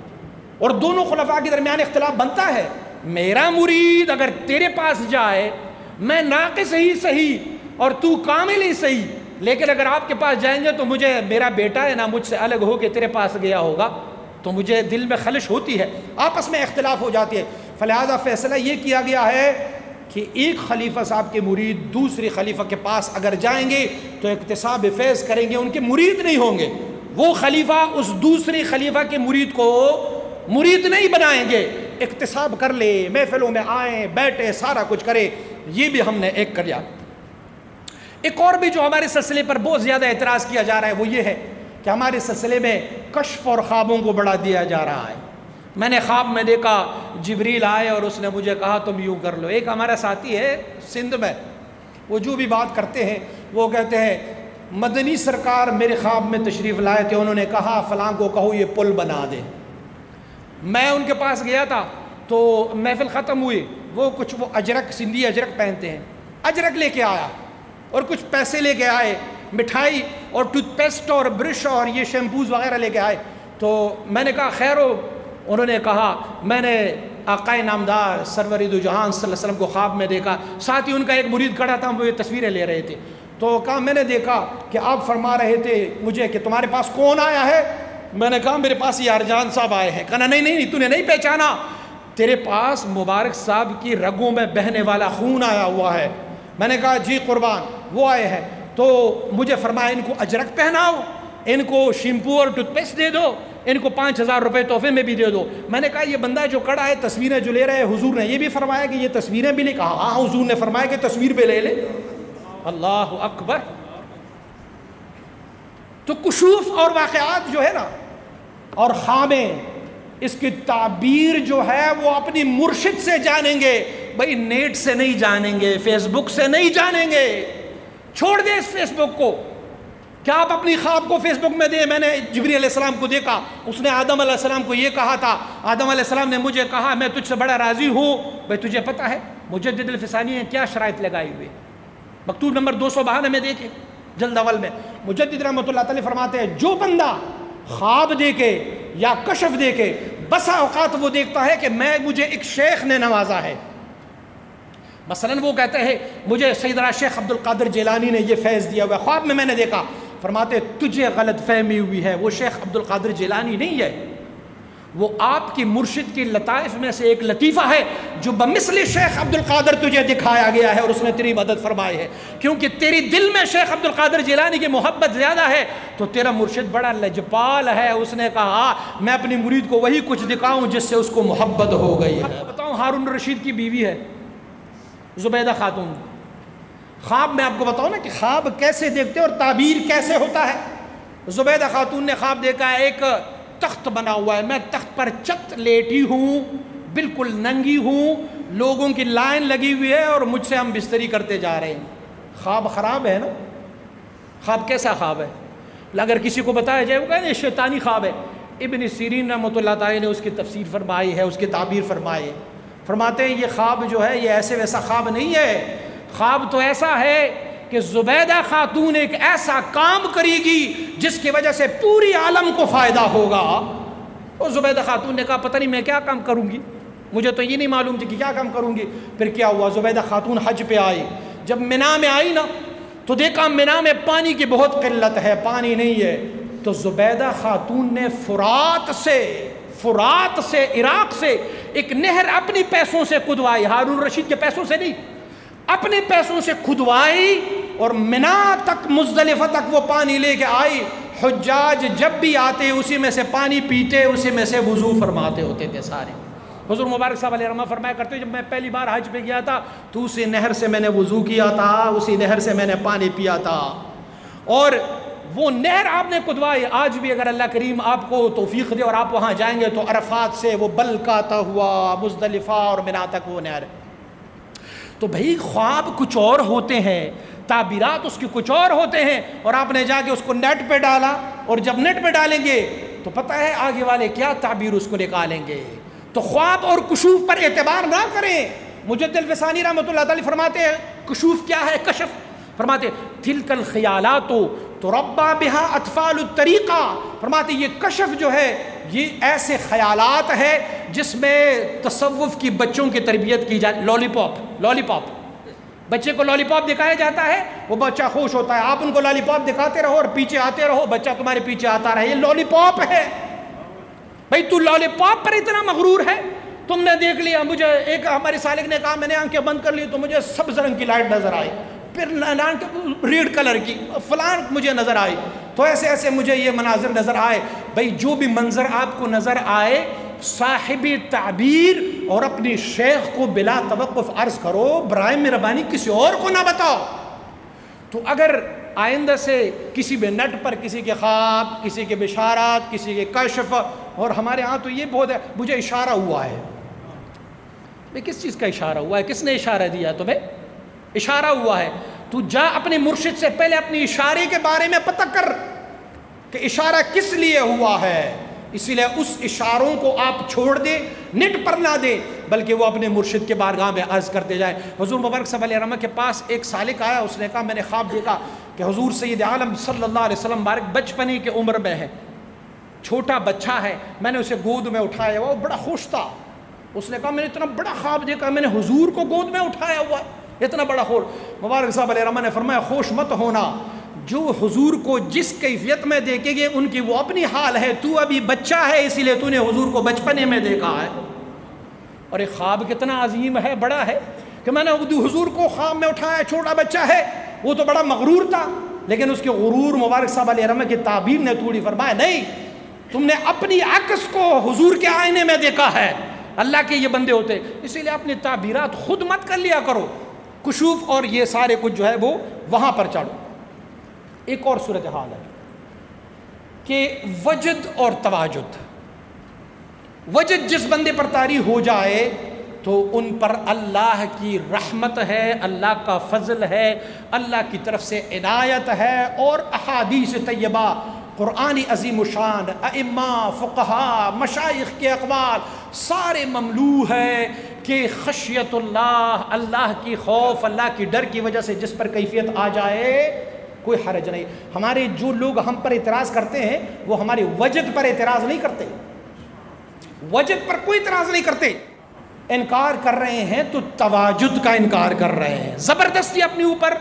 اور دونوں خلفاء کے درمیان اختلاف بنتا ہے، میرا مرید اگر تیرے پاس جائے، میں ناقص ہی صحیح اور تو کامل ہی صحیح، لیکن اگر آپ کے پاس جائیں گے تو مجھے میرا بیٹا ہے نا مجھ سے الگ ہو کے تیرے پاس گیا ہوگا تو مجھے دل میں خلش ہوتی ہے، آپس میں اختلاف ہو جاتی ہے۔ فلہذا فیصلہ یہ کیا گیا ہے کہ ایک خلیفہ صاحب کے مرید دوسری خلیفہ کے پاس اگر جائیں گے تو اکتساب فیض کریں گے، ان کے مرید نہیں ہوں گے، وہ خلیفہ اس دوسری خلیفہ کے مرید کو مرید نہیں بنائیں گے، اکتساب کر لے، محفلوں میں آئیں بیٹھے سارا کچھ کرے۔ یہ بھی ہم نے ایک کر لیا۔ ایک اور بھی جو ہمارے سلسلے پر بہت زیادہ اعتراض کیا جا رہا ہے وہ یہ ہے کہ ہمارے سلسلے میں کشف اور خوابوں کو بڑھا دیا جا رہا ہے۔ میں نے خواب میں دیکھا جبریل آئے اور اس نے مجھے کہا تم یوں کر لو۔ ایک ہمارا ساتھی ہے سندھ میں، وہ جو بھی بات کرتے ہیں وہ کہتے ہیں مدنی سرکار میرے خواب میں تشریف لائے تھے، انہوں نے کہا فلاں کو کہو یہ پل بنا دے۔ میں ان کے پاس گیا تھا تو محفل ختم ہوئی، وہ کچھ وہ اجرک، سندھی اجرک پہنتے ہیں، اجرک لے کے آیا اور کچھ پیسے لے کے آئے، مٹھائی اور ٹوتھ پیسٹ اور برش اور یہ شیمپوز وغیرہ لے کے آئے۔ تو میں نے کہا خیر ہو، انہوں نے کہا میں نے آقائے نامدار سرور دو جہان صلی اللہ علیہ وسلم کو خواب میں دیکھا، ساتھ ہی ان کا ایک مرید کھڑا تھا، وہ یہ تصویریں لے رہے تھے، تو کہا میں نے دیکھا کہ آپ فرما رہے تھے مجھے کہ تمہارے پاس کون آیا ہے؟ میں نے کہا میرے پاس یار جان صاحب آئے ہیں۔ کہا نہیں تو نے نہیں پہچانا، تیرے پاس مبارک صاحب کی رگوں میں بہنے والا خون آیا ہوا ہے۔ میں نے کہا جی قربان، وہ آئے ہیں، تو مجھے فرمایا ان کو اجرک پہناؤ، ان کو شیمپو اور ٹوتھ پیسٹ دے دو، ان کو 5000 روپے تحفے میں بھی دے دو۔ میں نے کہا یہ بندہ جو کڑا ہے تصویریں جو لے رہے ہیں، حضور نے یہ بھی فرمایا کہ یہ تصویریں بھی لے؟ کہا ہاں حضور نے فرمایا کہ تصویر بھی لے لے۔ اللہ اکبر۔ تو کشوف اور واقعات جو ہے نا اور خوابیں، اس کی تعبیر جو ہے وہ اپنی مرشد سے جانیں گے، بھائی نیٹ سے نہیں جانیں گے، فیس بک سے نہیں جانیں گے۔ چھوڑ دیں اس فیس بک کو، کیا آپ اپنی خواب کو فیس بک میں دیں؟ میں نے جبریل علیہ السلام کو دیکھا، اس نے آدم علیہ السلام کو یہ کہا تھا، آدم علیہ السلام نے مجھے کہا میں تجھ سے بڑا راضی ہوں۔ بھائی تجھے پتہ ہے مجدد الفسانی نے کیا شرائط لگائی ہوئے؟ مکتوب نمبر 252 میں دیکھیں، جلد اول میں مجدد رحمۃ اللہ تعالی فرماتے ہیں جو بندہ خواب دیکھے یا کشف دیکھے، بسا اوقات وہ دیکھتا ہے کہ مجھے ایک شیخ نے نوازا ہے۔ مثلا وہ کہتے ہیں مجھے سیدنا شیخ عبد القادر جیلانی نے یہ فیض دیا ہوا ہے، خواب میں نے دیکھا۔ فرماتے تجھے غلط فہمی ہوئی ہے، وہ شیخ عبد القادر جیلانی نہیں ہے، وہ آپ کی مرشد کی لطائف میں سے ایک لطیفہ ہے جو بمثل شیخ عبد القادر تجھے دکھایا گیا ہے اور اس نے تیری مدد فرمائی ہے، کیونکہ تیری دل میں شیخ عبد القادر جیلانی کی محبت زیادہ ہے تو تیرا مرشد بڑا لجپال ہے، اس نے کہا میں اپنی مرید کو وہی کچھ دکھاؤں جس سے اس کو محبت ہو گئی ہے۔ بتاؤں ہارون الرشید کی بیوی ہے زبیدہ خاتون، خواب میں آپ کو بتاؤں نا کہ خواب کیسے دیکھتے اور تعبیر کیسے ہوتا ہے۔ زبیدہ خاتون نے خواب دیکھا ہے ایک تخت بنا ہوا ہے، میں تخت پر چت لیٹی ہوں، بالکل ننگی ہوں، لوگوں کی لائن لگی ہوئی ہے اور مجھ سے ہم بستری کرتے جا رہے ہیں۔ خواب خراب ہے نا؟ خواب کیسا خواب ہے؟ اگر کسی کو بتایا جائے وہ کہتے ہیں شیطانی خواب ہے۔ ابن سیرین رحمۃ اللہ تعالی نے اس کی تفسیر فرمائی ہے، اس کی تعبیر فرمائی ہے، فرماتے ہیں یہ خواب جو ہے یہ ایسے ویسا خواب نہیں ہے، خواب تو ایسا ہے کہ زبیدہ خاتون ایک ایسا کام کرے گی جس کی وجہ سے پوری عالم کو فائدہ ہوگا. اور زبیدہ خاتون نے کہا پتہ نہیں میں کیا کام کروں گی, مجھے تو یہ نہیں معلوم تھی کہ کیا کام کروں گی. پھر کیا ہوا, زبیدہ خاتون حج پہ آئی. جب مینا میں آئی نا تو دیکھا مینا میں پانی کی بہت قلت ہے, پانی نہیں ہے. تو زبیدہ خاتون نے فرات سے عراق سے ایک نہر اپنی پیسوں سے کھدوائی, ہارون رشید کے پیسوں سے نہیں, اپنے پیسوں سے کھدوائی, اور مینا تک مزدلفہ تک وہ پانی لے کے آئی. حجاج جب بھی آتے اسی میں سے پانی پیتے, اسی میں سے وضو فرماتے ہوتے تھے سارے. حضور مبارک صاحب علیہ رحمہ فرمایا کرتے جب میں پہلی بار حج پہ گیا تھا تو اسی نہر سے میں نے وضو کیا تھا, اسی نہر سے میں نے پانی پیا تھا. اور وہ نہر آپ نے کھدوائی. آج بھی اگر اللہ کریم آپ کو توفیق دے اور آپ وہاں جائیں گے تو عرفات سے وہ بلکاتا ہوا مزدلفہ اور مینا تک وہ نہر. تو بھائی خواب کچھ اور ہوتے ہیں, تعبیرات اس کی کچھ اور ہوتے ہیں, اور آپ نے جا کے اس کو نیٹ پہ ڈالا, اور جب نیٹ پہ ڈالیں گے تو پتہ ہے آگے والے کیا تعبیر اس کو نکالیں گے. تو خواب اور کشوف پر اعتبار نہ کریں. مجد الفسانی رحمۃ اللہ تعالی فرماتے ہیں کشوف کیا ہے, کشف فرماتے تلک الخیالات تربا بہا اطفال الطریقہ. فرماتے یہ کشف جو ہے یہ ایسے خیالات ہے جس میں تصوف کی بچوں کی تربیت کی جائے. لالی پاپ بچے کو لالی پاپ دکھایا جاتا ہے, وہ بچہ خوش ہوتا ہے. آپ ان کو لالی پاپ دکھاتے رہو اور پیچھے آتے رہو, بچہ تمہارے پیچھے آتا رہے. یہ لالی پاپ ہے. بھائی تو لالی پاپ پر اتنا مغرور ہے. تم نے دیکھ لیا, مجھے ایک ہمارے سالک نے کہا میں نے آنکھیں بند کر لی تو مجھے سبز رنگ کی لائٹ نظر آئی, پھر ریڈ کلر کی فلان مجھے نظر آئی, تو ایسے ایسے مجھے یہ مناظر نظر آئے. بھائی جو بھی منظر آپ کو نظر آئے صاحب تعبیر اور اپنی شیخ کو بلا توقف عرض کرو, برائے مہربانی کسی اور کو نہ بتاؤ. تو اگر آئندہ سے کسی بھی نٹ پر کسی کے خواب, کسی کے بشارات, کسی کے کشف, اور ہمارے ہاں تو یہ بہت ہے مجھے اشارہ ہوا ہے. بھئی کس چیز کا اشارہ ہوا ہے, کس نے اشارہ دیا تمہیں؟ اشارہ ہوا ہے. تو جا اپنے مرشد سے پہلے اپنی اشارے کے بارے میں پتہ کر کہ اشارہ کس لیے ہوا ہے. اسی لیے اس اشاروں کو آپ چھوڑ دیں, نٹ پر نہ دیں, بلکہ وہ اپنے مرشد کے بارگاہ میں عرض کرتے جائیں. حضور مبارک صلی اللہ علیہ وسلم کے پاس ایک سالک آیا, اس نے کہا میں نے خواب دیکھا کہ حضور سید عالم صلی اللہ علیہ وسلم مبارک بچپنے کی عمر میں ہے, چھوٹا بچہ ہے, میں نے اسے گود میں اٹھایا ہوا, وہ بڑا خوش تھا. اس نے کہا میں نے اتنا بڑا خواب دیکھا, میں نے حضور کو گود میں اٹھایا ہوا, اتنا بڑا خوش. مبارک صاحب علیہ رحمہ نے فرمایا خوش مت ہونا, جو حضور کو جس کیفیت میں دیکھیں گے ان کی وہ اپنی حال ہے. تو ابھی بچہ ہے اسی لیے تو نے حضور کو بچپنے میں دیکھا ہے. اور ایک خواب کتنا عظیم ہے, بڑا ہے, کہ میں نے حضور کو خواب میں اٹھایا, چھوٹا بچہ ہے, وہ تو بڑا مغرور تھا, لیکن اس کے غرور مبارک صاحب علیہ رحمہ کی تعبیر نے توڑی. فرمایا نہیں, تم نے اپنی عکس کو حضور کے آئینے میں دیکھا ہے. اللہ کے یہ بندے ہوتے, اسی لیے اپنی تعبیرات خود مت کر لیا کرو. کشوف اور یہ سارے کچھ جو ہے وہ وہاں پر چڑھو. ایک اور صورتحال ہے کہ وجد اور تواجد. وجد جس بندے پر طاری ہو جائے تو ان پر اللہ کی رحمت ہے, اللہ کا فضل ہے, اللہ کی طرف سے عنایت ہے, اور احادیث طیبہ, قرآن عظیم الشان, ائمہ, فقہا, مشائخ کے اقوال سارے مملو ہے کہ خشیت اللہ, اللہ کی خوف, اللہ کی ڈر کی وجہ سے جس پر کیفیت آ جائے کوئی حرج نہیں. ہمارے جو لوگ ہم پر اعتراض کرتے ہیں وہ ہمارے وجد پر اعتراض نہیں کرتے, وجد پر کوئی اعتراض نہیں کرتے. انکار کر رہے ہیں تو تواجد کا انکار کر رہے ہیں. زبردستی اپنے اوپر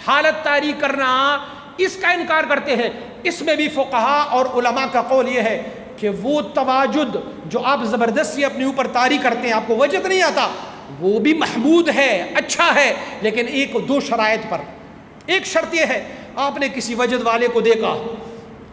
حالت طاری کرنا, اس کا انکار کرتے ہیں. اس میں بھی فقہا اور علماء کا قول یہ ہے کہ وہ تواجد جو آپ زبردستی اپنے اوپر طاری کرتے ہیں, آپ کو وجد نہیں آتا, وہ بھی محمود ہے, اچھا ہے, لیکن ایک دو شرائط پر. ایک شرط یہ ہے, آپ نے کسی وجد والے کو دیکھا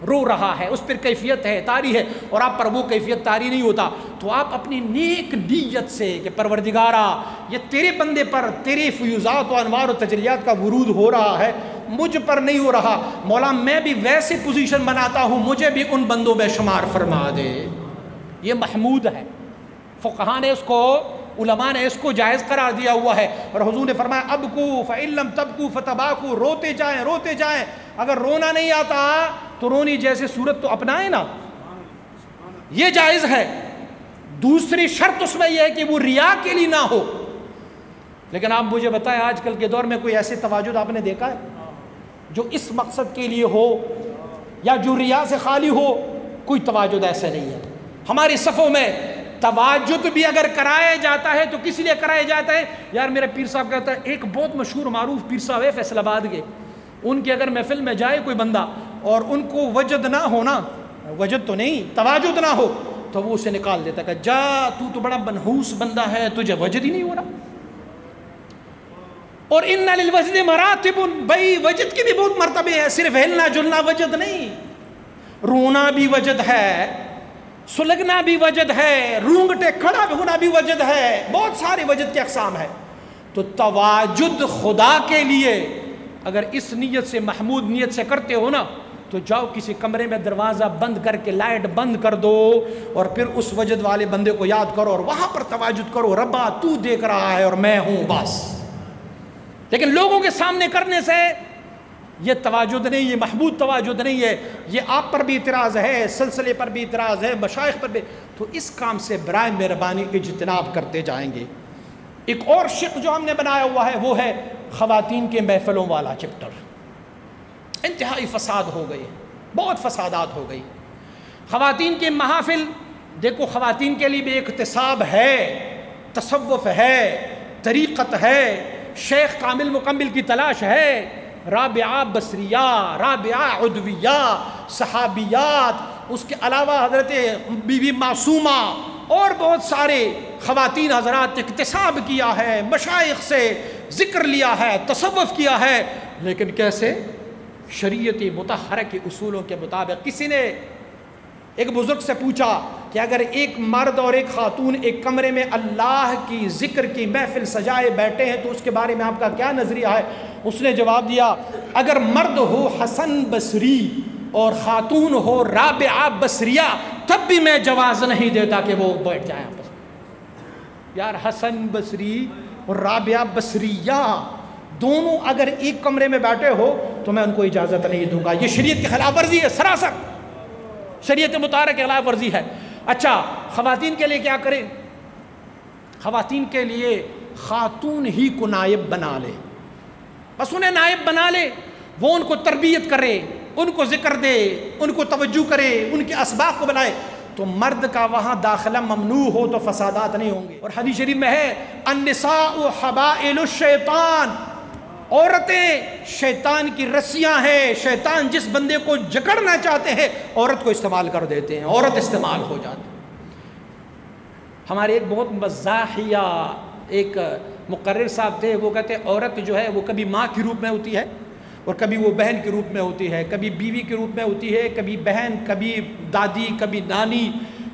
رو رہا ہے, اس پر کیفیت ہے, طاری ہے, اور آپ پر وہ کیفیت طاری نہیں ہوتا, تو آپ اپنی نیک نیت سے کہ پروردگارا یہ تیرے بندے پر تیرے فیوزات و انوار و تجلیات کا ورود ہو رہا ہے, مجھ پر نہیں ہو رہا, مولا میں بھی ویسے پوزیشن بناتا ہوں, مجھے بھی ان بندوں میں شمار فرما دے. یہ محمود ہے. فقہاء نے اس کو, علماء نے اس کو جائز قرار دیا ہوا ہے. اور حضور نے فرمایا ابکو فإن لم تبکو فتباکو, روتے جائیں روتے جائیں, اگر رونا نہیں آتا تو رونی جیسے صورت تو اپنائیں نا, یہ جائز ہے. دوسری شرط اس میں یہ ہے کہ وہ ریا کے لیے نہ ہو. لیکن آپ مجھے بتائیں آج کل کے دور میں کوئی ایسے تواجد آپ نے دیکھا ہے؟ جو اس مقصد کے لیے ہو یا جو ریا سے خالی ہو، کوئی تواجد ایسا نہیں ہے۔ ہماری صفوں میں تواجد بھی اگر کرایا جاتا ہے تو کس لیے کرایا جاتا ہے؟ یار میرا پیر صاحب کہتا ہے، ایک بہت مشہور معروف پیر صاحب ہے فیصل آباد کے، ان کے اگر محفل میں جائے کوئی بندہ اور ان کو وجد نہ ہونا، وجد تو نہیں، تواجد نہ ہو، تو وہ اسے نکال دیتا کہ جا تو بڑا منحوس بندہ ہے، تجھے وجد ہی نہیں ہو رہا۔ اور ان للوجد مراتب، بھائی وجد کی بھی بہت مرتبے ہیں، صرف ہلنا جلنا وجد نہیں، رونا بھی وجد ہے، سلگنا بھی وجد ہے، رونگٹے کھڑا ہونا بھی وجد ہے، بہت سارے وجد کے اقسام ہیں۔ تو تواجد خدا کے لیے اگر اس نیت سے، محمود نیت سے کرتے ہو نا، تو جاؤ کسی کمرے میں دروازہ بند کر کے لائٹ بند کر دو اور پھر اس وجد والے بندے کو یاد کرو اور وہاں پر تواجد کرو، ربا تو دیکھ رہا ہے اور میں ہوں بس۔ لیکن لوگوں کے سامنے کرنے سے یہ تواجد نہیں، یہ محمود تواجد نہیں ہے، یہ آپ پر بھی اعتراض ہے، سلسلے پر بھی اعتراض ہے، مشائخ پر بھی۔ تو اس کام سے برائے مہربانی اجتناب کرتے جائیں گے۔ ایک اور شق جو ہم نے بنایا ہوا ہے وہ ہے خواتین کے محفلوں والا چپٹر۔ انتہائی فساد ہو گئے، بہت فسادات ہو گئی۔ خواتین کے محافل، دیکھو خواتین کے لیے بھی اقتصاب ہے، تصوف ہے، طریقت ہے، شیخ کامل مکمل کی تلاش ہے، رابعہ بصریہ، رابعہ عدویہ، صحابیات، اس کے علاوہ حضرت بی بی معصومہ اور بہت سارے خواتین حضرات اقتصاب کیا ہے، مشائخ سے ذکر لیا ہے، تصوف کیا ہے، لیکن کیسے؟ شریعت مطہرہ کے اصولوں کے مطابق۔ کسی نے ایک بزرگ سے پوچھا کہ اگر ایک مرد اور ایک خاتون ایک کمرے میں اللہ کی ذکر کی محفل سجائے بیٹھے ہیں تو اس کے بارے میں آپ کا کیا نظریہ ہے؟ اس نے جواب دیا، اگر مرد ہو حسن بصری اور خاتون ہو رابعہ بصریہ تب بھی میں جواز نہیں دیتا کہ وہ بیٹھ جائیں آپس میں۔ یار حسن بصری اور رابعہ بصریہ دونوں اگر ایک کمرے میں بیٹھے ہو تو میں ان کو اجازت نہیں دوں گا، یہ شریعت کی خلاف ورزی ہے، سراسر شریعت مطہرہ کی خلاف ورزی ہے۔ اچھا خواتین کے لیے کیا کریں؟ خواتین کے لیے خاتون ہی کو نائب بنا لے، بس انہیں نائب بنا لے، وہ ان کو تربیت کرے، ان کو ذکر دے، ان کو توجہ کرے، ان کے اسباق کو بنائے، تو مرد کا وہاں داخلہ ممنوع ہو تو فسادات نہیں ہوں گے۔ اور حدیث شریف میں ہے النساء حبائل الشیطان، عورتیں شیطان کی رسیاں ہیں، شیطان جس بندے کو جکڑنا چاہتے ہیں عورت کو استعمال کر دیتے ہیں، عورت استعمال ہو جاتی ہے۔ ہمارے ایک بہت مزاحیہ ایک مقرر صاحب تھے، وہ کہتے ہیں عورت جو ہے وہ کبھی ماں کے روپ میں ہوتی ہے اور کبھی وہ بہن کے روپ میں ہوتی ہے، کبھی بیوی کے روپ میں ہوتی ہے، کبھی بہن، کبھی دادی، کبھی نانی،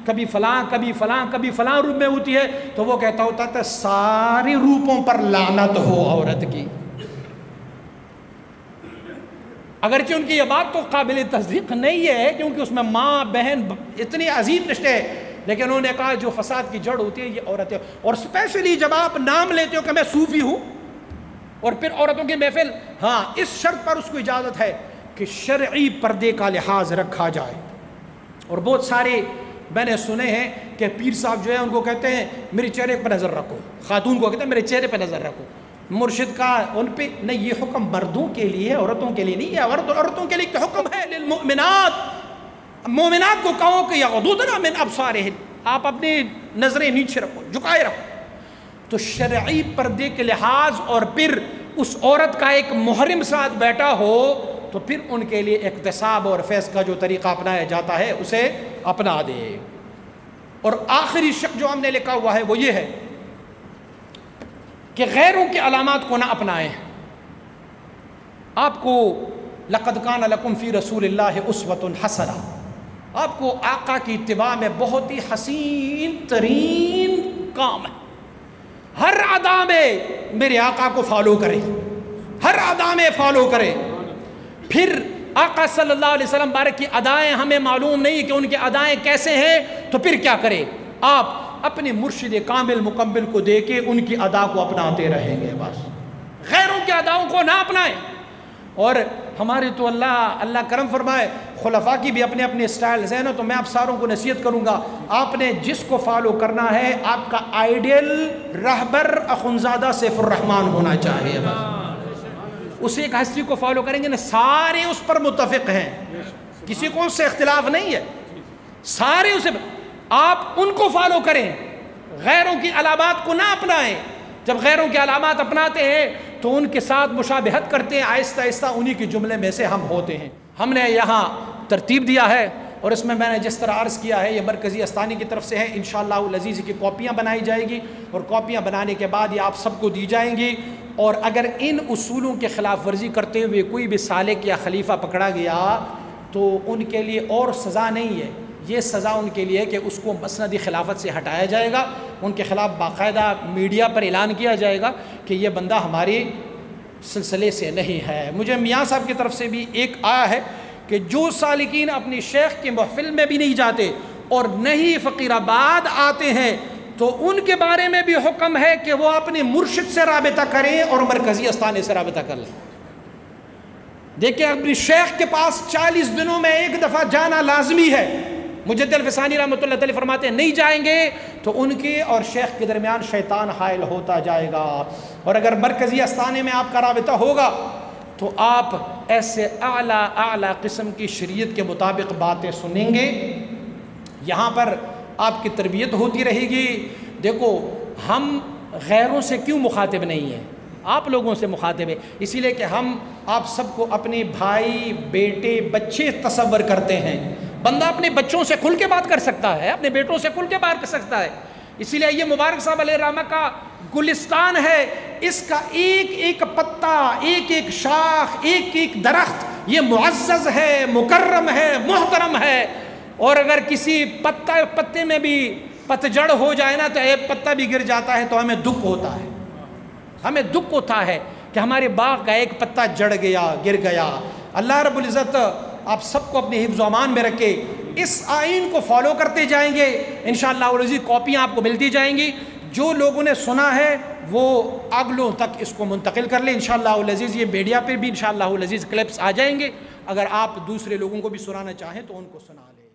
کبھی فلاں، کبھی فلاں، کبھی فلاں روپ میں ہوتی ہے۔ تو وہ کہتا ہوتا تھا سارے روپوں پر لعنت ہو عورت کی۔ اگرچہ ان کی یہ بات تو قابل تصدیق نہیں ہے کیونکہ اس میں ماں بہن اتنی عظیم رشتے ہیں، لیکن انہوں نے کہا جو فساد کی جڑ ہوتی ہے یہ عورت ہے۔ اور اسپیشلی جب آپ نام لیتے ہو کہ میں صوفی ہوں اور پھر عورتوں کی محفل، ہاں اس شرط پر اس کو اجازت ہے کہ شرعی پردے کا لحاظ رکھا جائے۔ اور بہت سارے میں نے سنے ہیں کہ پیر صاحب جو ہے ان کو کہتے ہیں میرے چہرے پر نظر رکھو، خاتون کو کہتے ہیں میرے چہرے پہ نظر رکھو۔ مرشد کا ان پہ نہیں، یہ حکم مردوں کے لیے ہے، عورتوں کے لیے نہیں ہے۔ عورتوں کے لیے حکم ہے للمؤمنات، مومنات کو کہو کہ یغضضن من ابصارہن، آپ اپنی نظریں نیچے رکھو، جھکائے رکھو۔ تو شرعی پردے کے لحاظ اور پھر اس عورت کا ایک محرم ساتھ بیٹھا ہو تو پھر ان کے لیے اقتصاب اور فیض کا جو طریقہ اپنایا جاتا ہے اسے اپنا دے۔ اور آخری شق جو ہم نے لکھا ہوا ہے وہ یہ ہے کہ غیروں کے علامات کو نہ اپنائیں۔ آپ کو لقد کان لکم فی رسول اللہ اسوۃ حسنہ، آپ کو آقا کی اتباع میں بہت ہی حسین ترین کام ہے۔ ہر ادا میں میرے آقا کو فالو کرے، ہر ادا میں فالو کرے۔ پھر آقا صلی اللہ علیہ وسلم بارک کی ادائیں ہمیں معلوم نہیں کہ ان کی ادائیں کیسے ہیں، تو پھر کیا کرے؟ آپ اپنے مرشد کامل مکمل کو دے کے ان کی ادا کو اپناتے رہیں گے، بس غیروں کے اداؤں کو نہ اپنائیں۔ اور ہمارے تو اللہ کرم فرمائے، خلفاء کی بھی اپنے اپنے سٹائلز ہیں نا، تو میں آپ ساروں کو نصیحت کروں گا، آپ نے جس کو فالو کرنا ہے آپ کا آئیڈیل رہبر اخنزادہ سیف الرحمن ہونا چاہیے۔ اسے ایک ہستی کو فالو کریں گے نا، سارے اس پر متفق ہیں، کسی کو اس سے اختلاف نہیں ہے، سارے اسے، آپ ان کو فالو کریں، غیروں کی علامات کو نہ اپنائیں۔ جب غیروں کی علامات اپناتے ہیں تو ان کے ساتھ مشابہت کرتے ہیں، آہستہ آہستہ انہی کے جملے میں سے ہم ہوتے ہیں۔ ہم نے یہاں ترتیب دیا ہے اور اس میں نے جس طرح عرض کیا ہے یہ مرکزی استانی کی طرف سے ہے، انشاءاللہ العزیز کی کاپیاں بنائی جائے گی اور کاپیاں بنانے کے بعد یہ آپ سب کو دی جائیں گی، اور اگر ان اصولوں کے خلاف ورزی کرتے ہوئے کوئی بھی سالک یا خلیفہ پکڑا گیا تو ان کے لیے اور سزا نہیں ہے، یہ سزا ان کے لیے کہ اس کو مسند خلافت سے ہٹایا جائے گا، ان کے خلاف باقاعدہ میڈیا پر اعلان کیا جائے گا کہ یہ بندہ ہماری سلسلے سے نہیں ہے۔ مجھے میاں صاحب کی طرف سے بھی ایک آیا ہے کہ جو سالکین اپنی شیخ کے محفل میں بھی نہیں جاتے اور نہیں فقیر آباد آتے ہیں تو ان کے بارے میں بھی حکم ہے کہ وہ اپنے مرشد سے رابطہ کریں اور مرکزی استانے سے رابطہ کر لیں۔ دیکھیں اپنی شیخ کے پاس 40 دنوں میں ایک دفعہ جانا لازمی ہے۔ مجدد الفسانی رحمۃ اللہ علیہ فرماتے ہیں نہیں جائیں گے تو ان کے اور شیخ کے درمیان شیطان حائل ہوتا جائے گا، اور اگر مرکزی استانے میں آپ کا رابطہ ہوگا تو آپ ایسے اعلیٰ قسم کی شریعت کے مطابق باتیں سنیں گے، یہاں پر آپ کی تربیت ہوتی رہے گی۔ دیکھو ہم غیروں سے کیوں مخاطب نہیں ہیں، آپ لوگوں سے مخاطب ہیں، اسی لیے کہ ہم آپ سب کو اپنے بھائی بیٹے بچے تصور کرتے ہیں۔ بندہ اپنے بچوں سے کھل کے بات کر سکتا ہے، اپنے بیٹوں سے کھل کے بات کر سکتا ہے، اسی لیے یہ مبارک صاحب علیہ الرحمہ کا گلستان ہے، اس کا ایک ایک پتا، ایک ایک شاخ، ایک ایک درخت یہ معزز ہے، مکرم ہے، محترم ہے، اور اگر کسی پتے میں بھی پتجڑ ہو جائے نا تو ایک پتا بھی گر جاتا ہے تو ہمیں دکھ ہوتا ہے، ہمیں دکھ ہوتا ہے کہ ہمارے باغ کا ایک پتا جڑ گیا، گر گیا۔ اللہ رب العزت آپ سب کو اپنے حفظ و امان میں رکھے، اس آئین کو فالو کرتے جائیں گے، انشاءاللہ العزیز کاپیاں آپ کو ملتی جائیں گی، جو لوگوں نے سنا ہے وہ اگلوں تک اس کو منتقل کر لیں انشاءاللہ العزیز۔ یہ میڈیا پہ بھی انشاءاللہ العزیز کلپس آ جائیں گے، اگر آپ دوسرے لوگوں کو بھی سنانا چاہیں تو ان کو سنا لیں۔